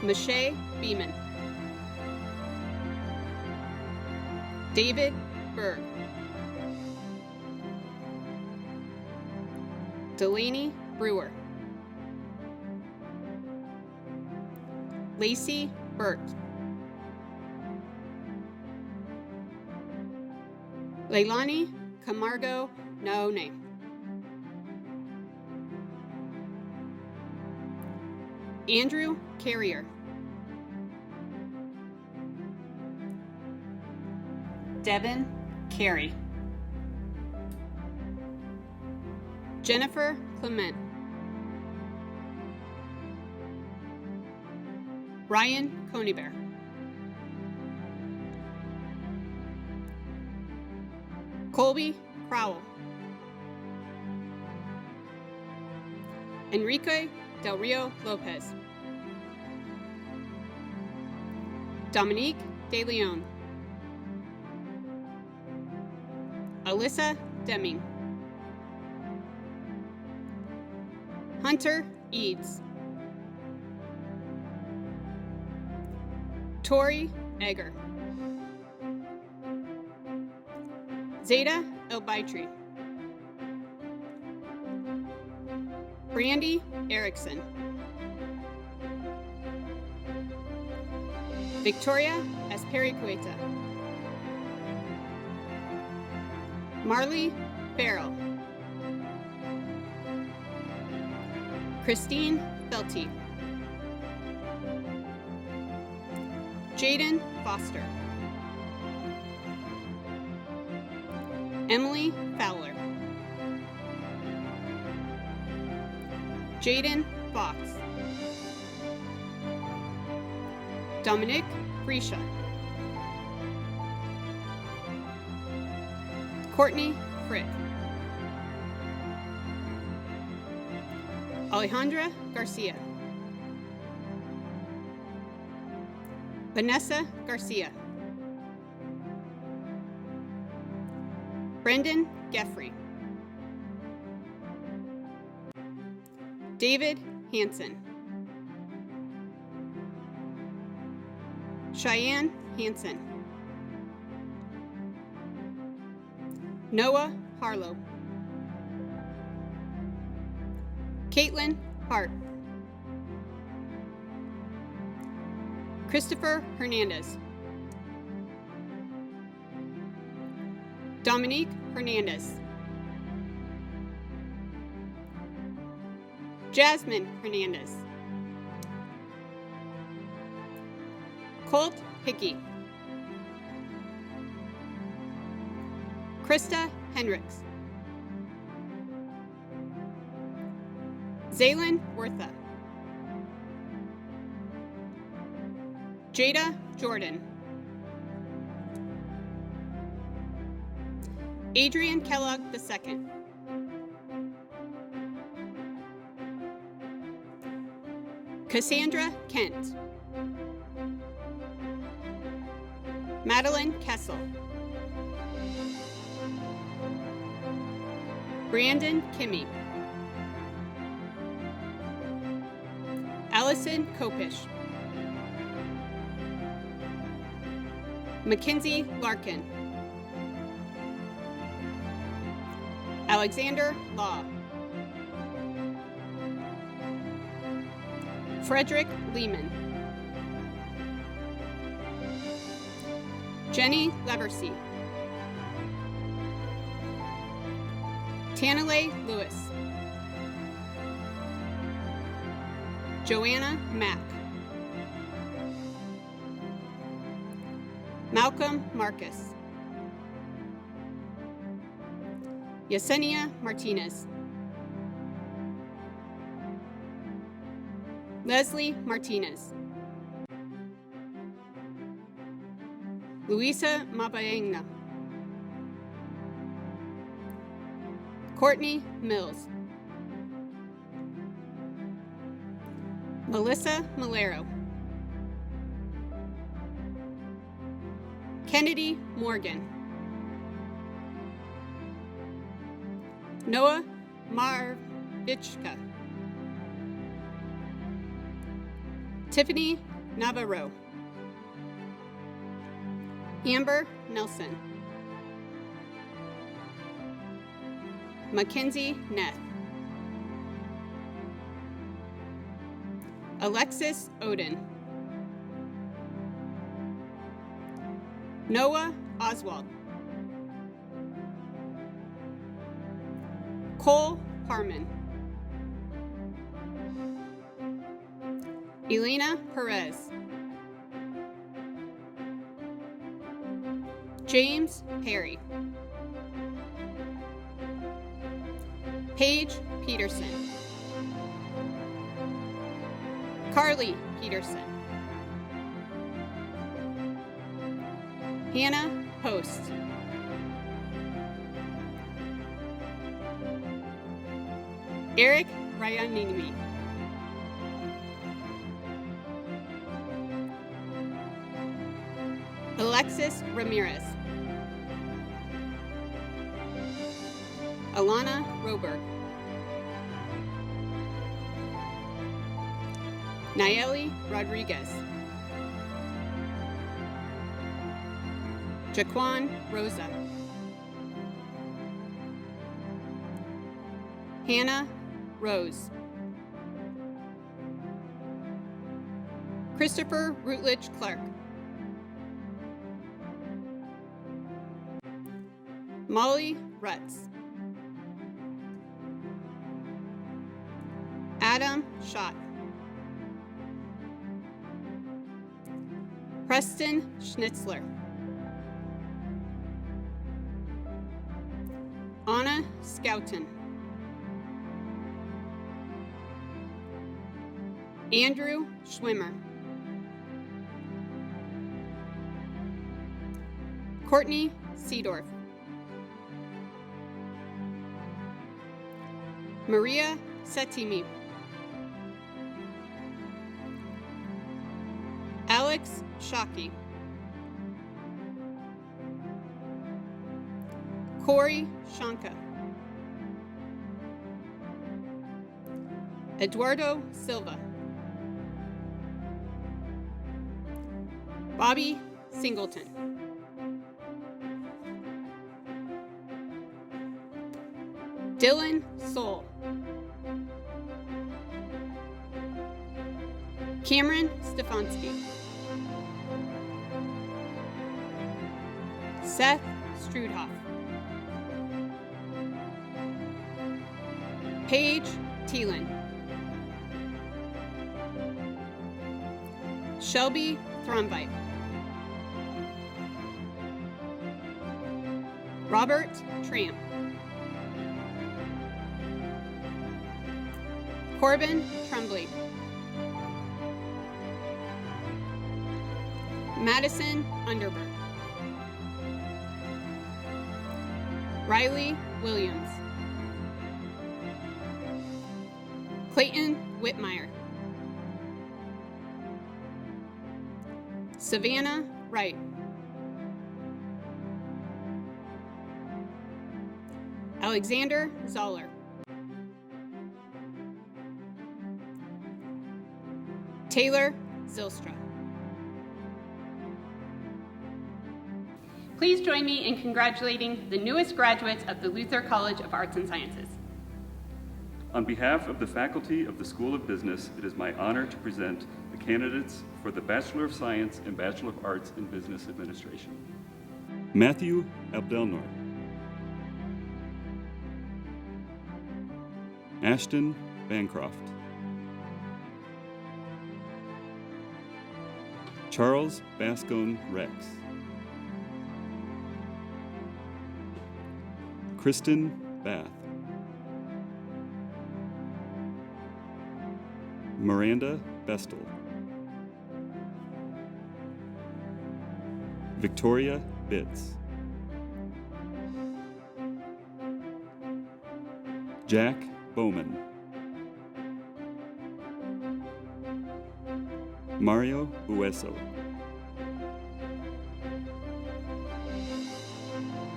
Mache Beeman. David Berg. Delaney Brewer. Lacey Burt. Leilani Camargo Naone. Andrew Carrier. Devin Carey. Jennifer Clement. Ryan Conybear. Colby Crowell. Enrique Del Rio Lopez. Dominique De Leon. Alyssa Deming. Hunter Eads. Tori Egger. Zeta Elbaitri. Brandy Erickson. Victoria Espericueta. Marley Farrell. Christine Felty, Jaden Foster, Emily Fowler, Jaden Fox, Dominic Grisha, Courtney Frick, Alejandra Garcia, Vanessa Garcia, Brendan Geffrey, David Hansen, Cheyenne Hansen, Noah Harlow, Caitlin Hart, Christopher Hernandez, Dominique Hernandez, Jasmine Hernandez, Colt Hickey, Krista Hendricks, Zaylin Wortha, Jada Jordan, Adrian Kellogg II, Cassandra Kent, Madeline Kessel, Brandon Kimmy, Allison Kopish, Mackenzie Larkin, Alexander Law, Frederick Lehman, Jenny Leversey, Tanale Lewis, Joanna Mack, Malcolm Marcus, Yesenia Martinez, Leslie Martinez, Luisa Mabaengna, Courtney Mills, Melissa Malero, Kennedy Morgan, Noah Marvichka, Tiffany Navarro, Amber Nelson, Mackenzie Neth, Alexis Odin, Noah Oswald, Cole Harmon, Elena Perez, James Perry, Paige Peterson, Carly Peterson, Hannah Post, Eric Ryanini, Alexis Ramirez, Alana Roberg, Nayeli Rodriguez, Jaquan Rosa, Hannah Rose, Christopher Routledge Clark, Molly Rutz, Adam Schott. Preston Schnitzler. Anna Scouten. Andrew Schwimmer. Courtney Seedorf. Maria Satimi. Alex Shockey. Corey Shanka. Eduardo Silva. Bobby Singleton. Dylan Soul. Cameron Stefanski. Seth Strudhoff. Paige Thielen. Shelby Thrombite. Robert Tramp. Corbin Tremblay. Madison Underberg. Riley Williams. Clayton Whitmire. Savannah Wright. Alexander Zoller. Taylor Zilstra. Please join me in congratulating the newest graduates of the Luther College of Arts and Sciences. On behalf of the faculty of the School of Business, it is my honor to present the candidates for the Bachelor of Science and Bachelor of Arts in Business Administration. Matthew Abdelnour. Ashton Bancroft. Charles Bascone Rex. Kristen Bath. Miranda Bestel. Victoria Bitts. Jack Bowman. Mario Bueso.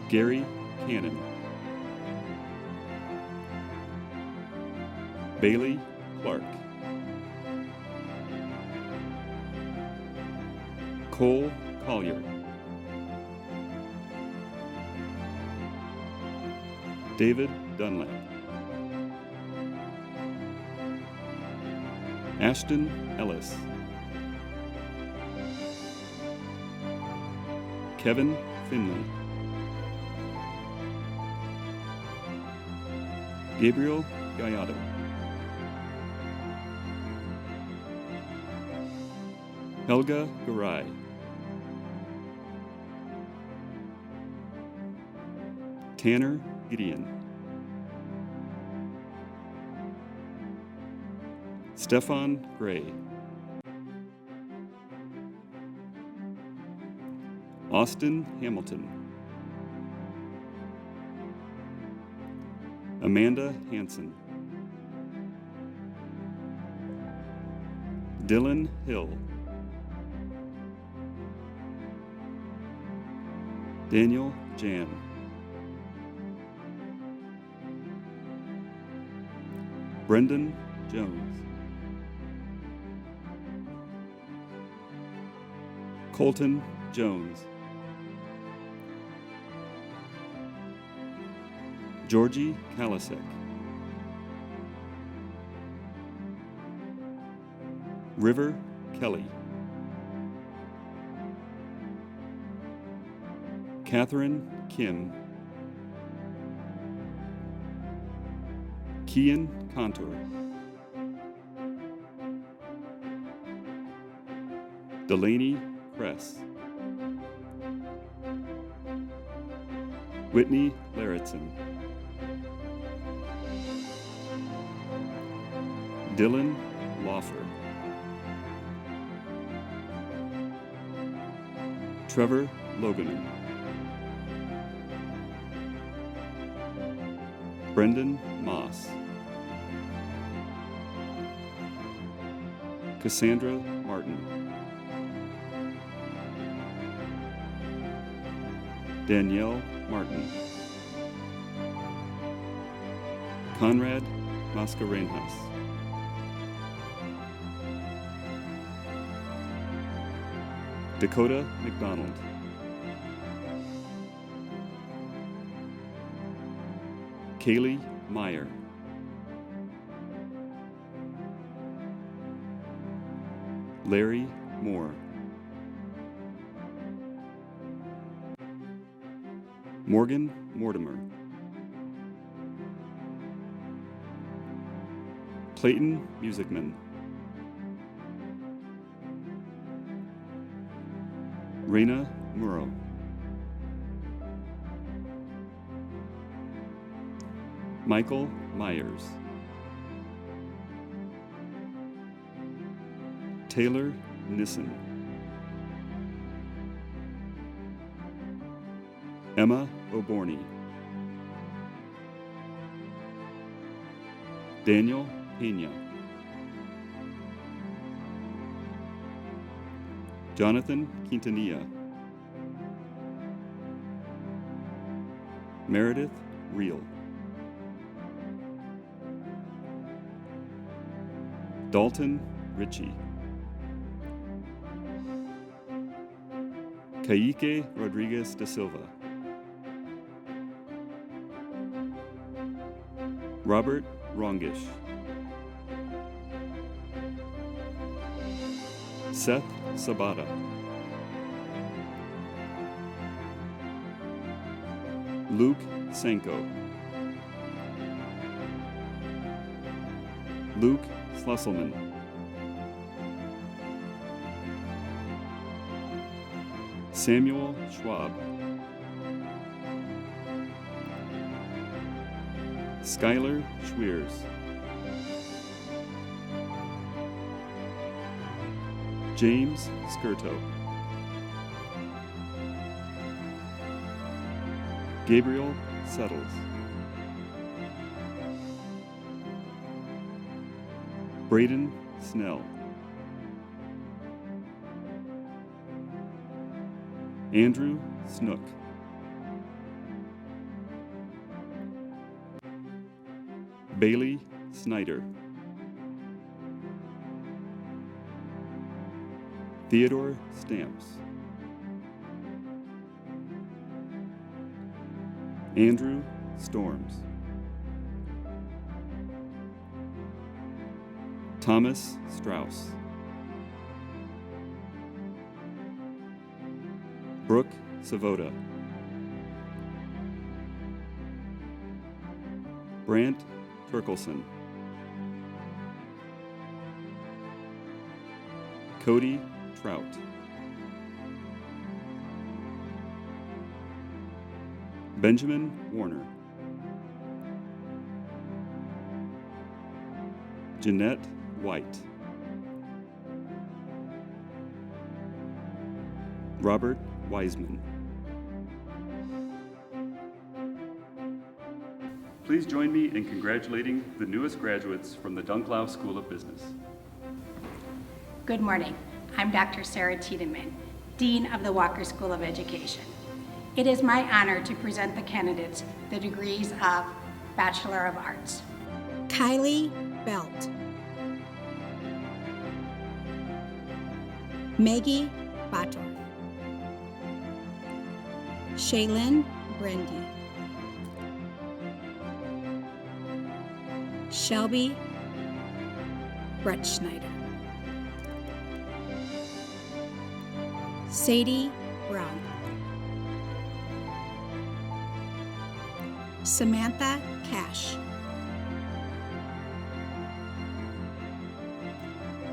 Gary Cannon. Bailey Clark. Cole Collier. David Dunlap. Ashton Ellis. Kevin Finley. Gabriel Gallardo. Helga Garay. Tanner Gideon. Stefan Gray. Austin Hamilton. Amanda Hansen. Dylan Hill. Daniel Jan. Brendan Jones. Colton Jones. Georgie Kalasek. River Kelly. Catherine Kim. Kian Contour. Delaney Kress, Whitney Larritzen, Dylan Lawfer, Trevor Loganen, Brendan Moss, Cassandra Martin, Danielle Martin, Conrad Mascarenhas, Dakota McDonald, Kaylee Meyer, Larry Moore, Morgan Mortimer, Clayton Musicman, Raina Murrow, Michael Myers, Taylor Nissen, Emma O'Borney, Daniel Pena, Jonathan Quintanilla, Meredith Reel, Dalton Ritchie, Kaique Rodriguez da Silva, Robert Rongish, Seth Sabata, Luke Sanko, Luke Schlusselman, Samuel Schwab, Skylar Schweers, James Skirto, Gabriel Settles, Braden Snell, Andrew Snook, Bailey Snyder, Theodore Stamps, Andrew Storms, Thomas Strauss, Brooke Savoda, Brant Turkelson, Cody Trout, Benjamin Warner, Jeanette White, Robert Wiseman. Please join me in congratulating the newest graduates from the Dunklau School of Business. Good morning. I'm Dr. Sarah Tiedemann, Dean of the Walker School of Education. It is my honor to present the candidates the degrees of Bachelor of Arts. Kylie Belt, Maggie Bator, Shaylin Brendy, Shelby Bretschneider, Sadie Brown, Samantha Cash,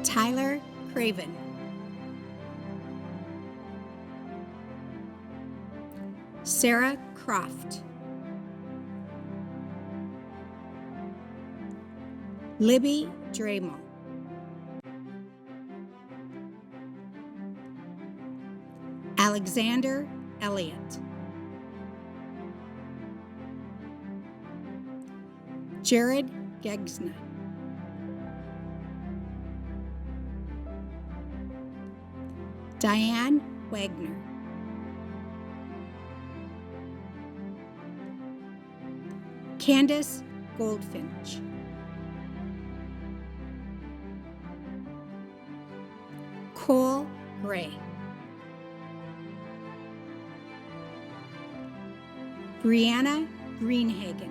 Tyler Craven, Sarah Croft, Libby Dramo, Alexander Elliott, Jared Gegsna, Diane Wagner, Candace Goldfinch, Cole Gray, Brianna Greenhagen,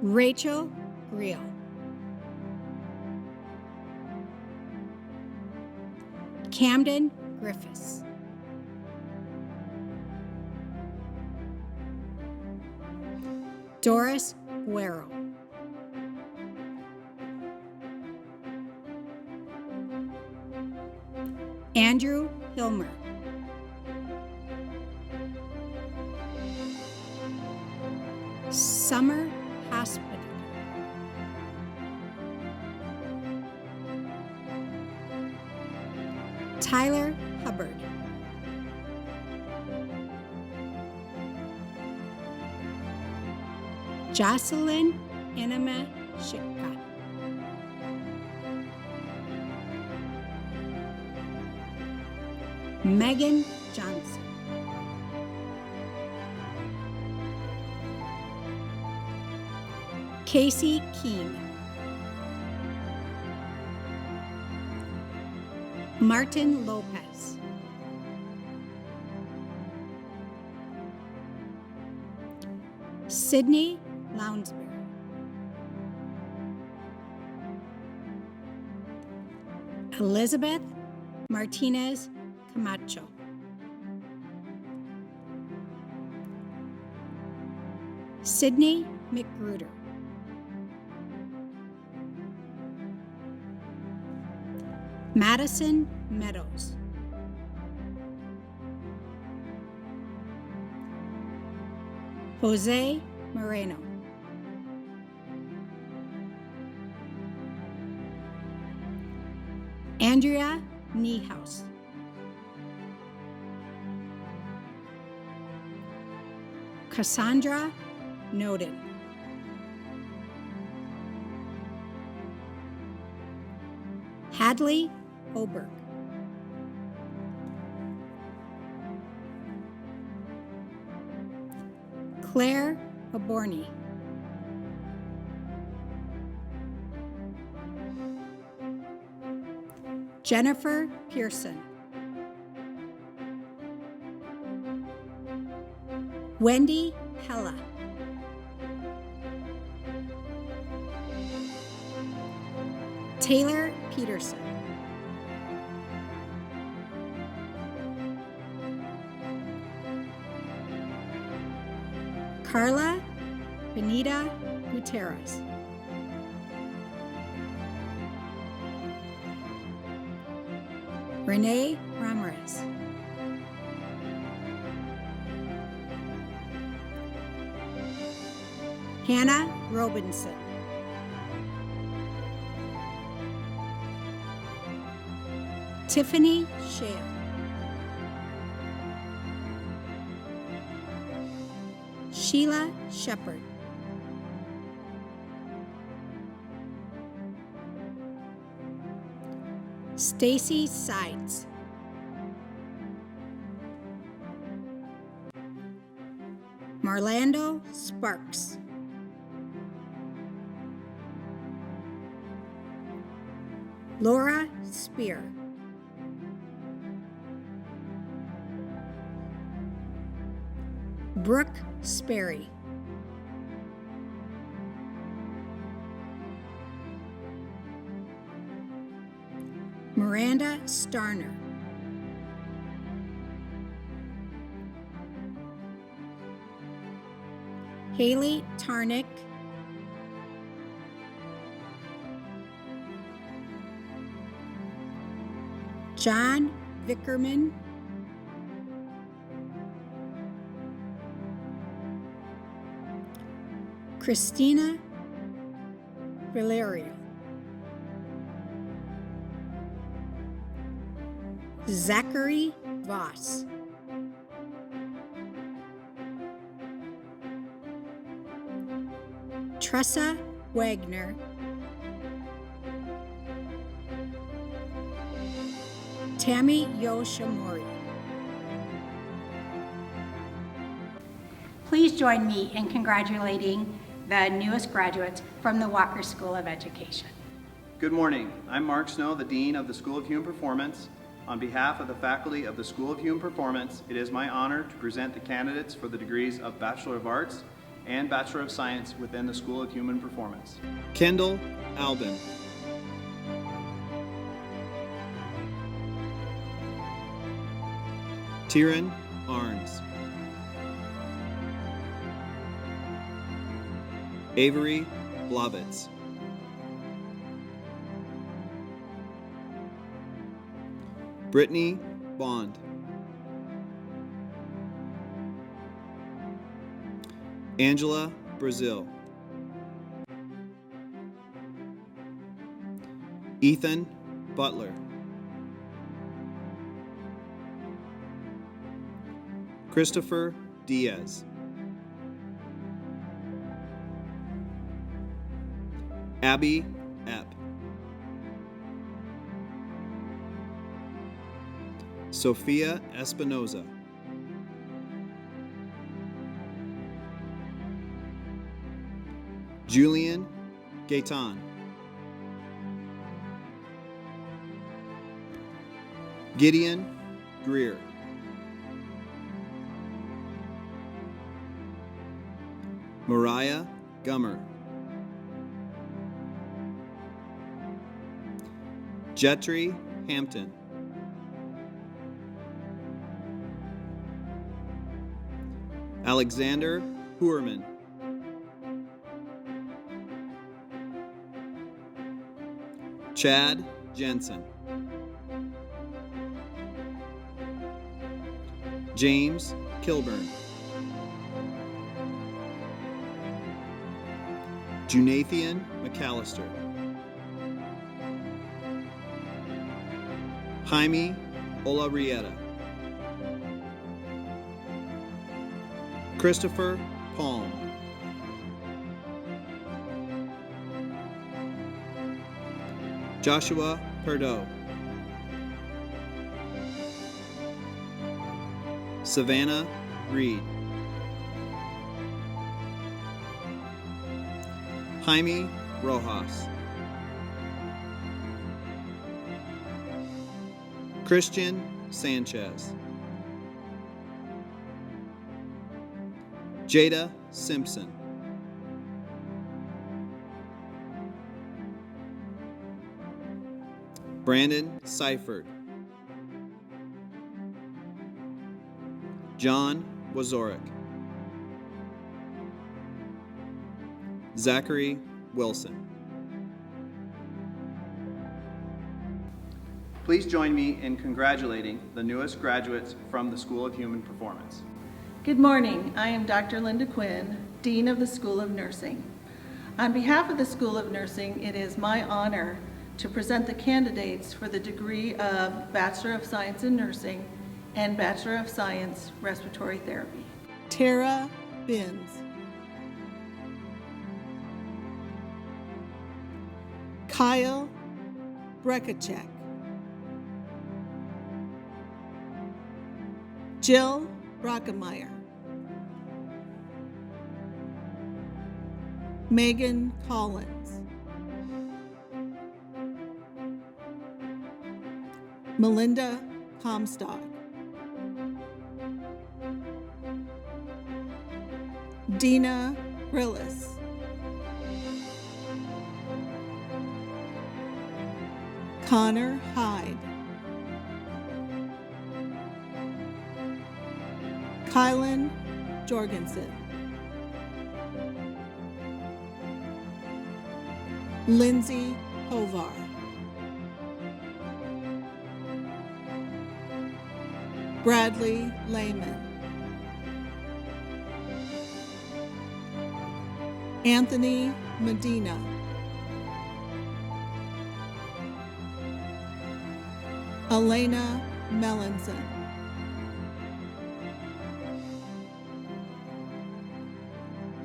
Rachel Griel, Camden Griffiths, Doris Guerrero, Andrew Hilmer, Summer Hospital, Tyler Hubbard, Jocelyn Enema Shikka, Megan Johnson, Casey Keene, Martin Lopez, Sydney Lounsbury, Elizabeth Martinez Camacho, Sydney McGruder, Madison Meadows, Jose Moreno, Andrea Niehaus, Cassandra Noden, Hadley Oberg, Claire Aborni, Jennifer Pearson, Wendy Hella, Taylor Peterson, Carla Benita Gutierrez, Renee Ramirez, Hannah Robinson, Tiffany Shale, Sheila Shepard, Stacy Sides, Marlando Sparks, Laura Spear, Brooke Sperry, Miranda Starner, Haley Tarnick, John Vickerman, Christina Valeria, Zachary Voss, Tressa Wagner, Tammy Yoshimori. Please join me in congratulating the newest graduates from the Walker School of Education. Good morning. I'm Mark Snow, the Dean of the School of Human Performance. On behalf of the faculty of the School of Human Performance, it is my honor to present the candidates for the degrees of Bachelor of Arts and Bachelor of Science within the School of Human Performance. Kendall Albin. Tyran Arns. Avery Blavitz. Brittany Bond. Angela Brazil. Ethan Butler. Christopher Diaz. Abby Epp. Sophia Espinoza. Julian Gaetan. Gideon Greer. Mariah Gummer. Jetri Hampton. Alexander Hoorman. Chad Jensen. James Kilburn. Junathan McAllister. Jaime Olarieta. Christopher Palm. Joshua Perdot. Savannah Reed. Jaime Rojas. Christian Sanchez. Jada Simpson. Brandon Seifert. John Wazorek. Zachary Wilson. Please join me in congratulating the newest graduates from the School of Human Performance. Good morning. I am Dr. Linda Quinn, Dean of the School of Nursing. On behalf of the School of Nursing, it is my honor to present the candidates for the degree of Bachelor of Science in Nursing and Bachelor of Science Respiratory Therapy. Tara Binns. Kyle Brekacek. Jill Brockemeyer. Megan Collins. Melinda Comstock. Dina Grillis. Connor Hyde. Kylan Jorgensen. Lindsay Hovar. Bradley Lehman. Anthony Medina, Elena Mellinson,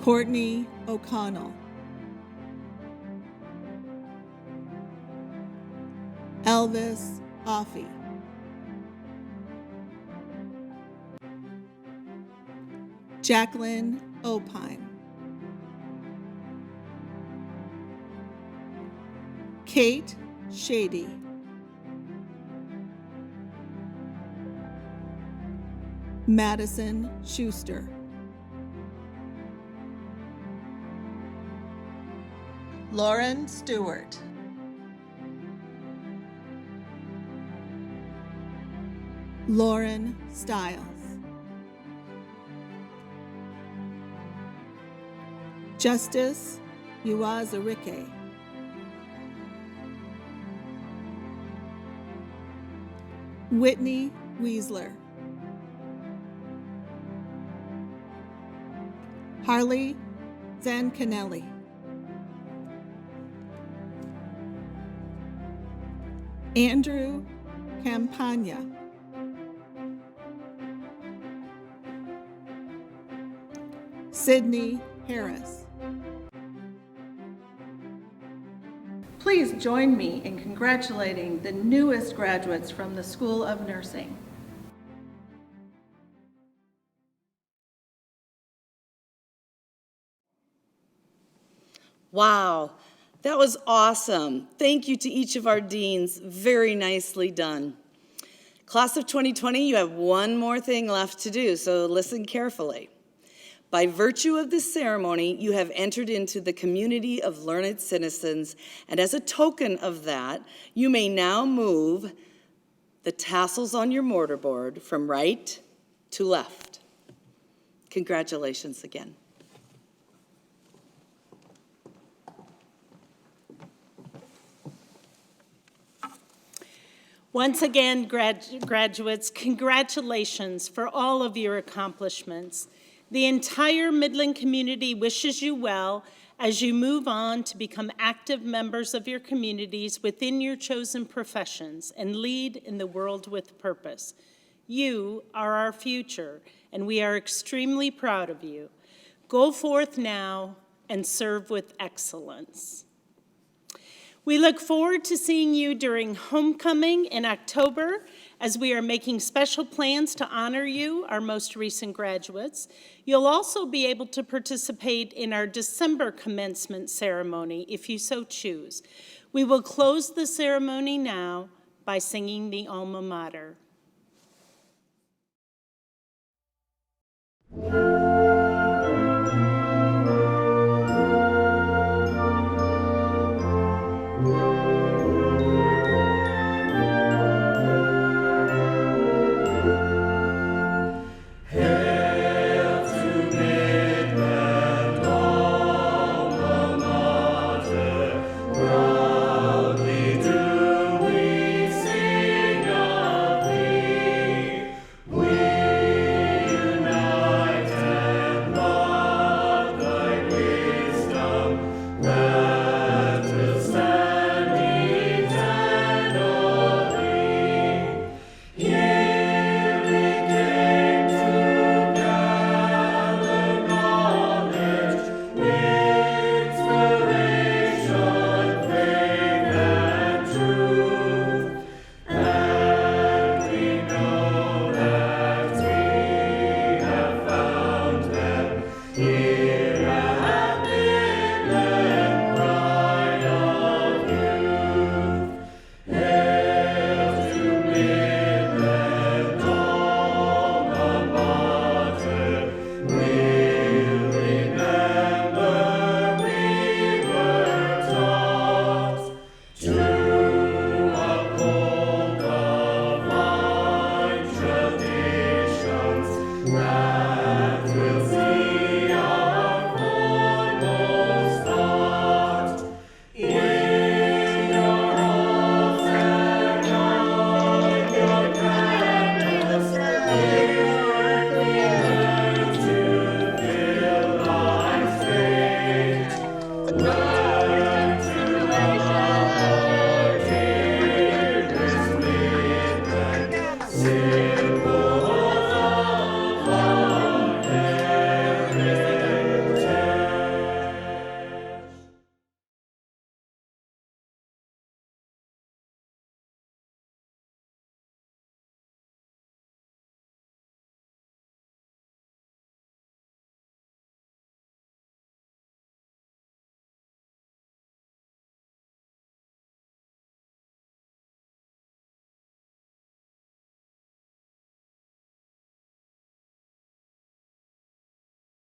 Courtney O'Connell, Elvis Offey, Jacqueline Opine, Kate Shady, Madison Schuster, Lauren Stewart, Lauren Stiles, Justice Uwazurike, Whitney Weisler, Harley Zancanelli, Andrew Campagna, Sydney Harris. Please join me in congratulating the newest graduates from the School of Nursing. Wow, that was awesome. Thank you to each of our deans. Very nicely done. Class of 2020, you have one more thing left to do, so listen carefully. By virtue of this ceremony, you have entered into the community of learned citizens, and as a token of that, you may now move the tassels on your mortarboard from right to left. Congratulations again. Once again, graduates, congratulations for all of your accomplishments. The entire Midland community wishes you well as you move on to become active members of your communities within your chosen professions and lead in the world with purpose. You are our future, and we are extremely proud of you. Go forth now and serve with excellence. We look forward to seeing you during homecoming in October as we are making special plans to honor you, our most recent graduates. You'll also be able to participate in our December commencement ceremony if you so choose. We will close the ceremony now by singing the alma mater.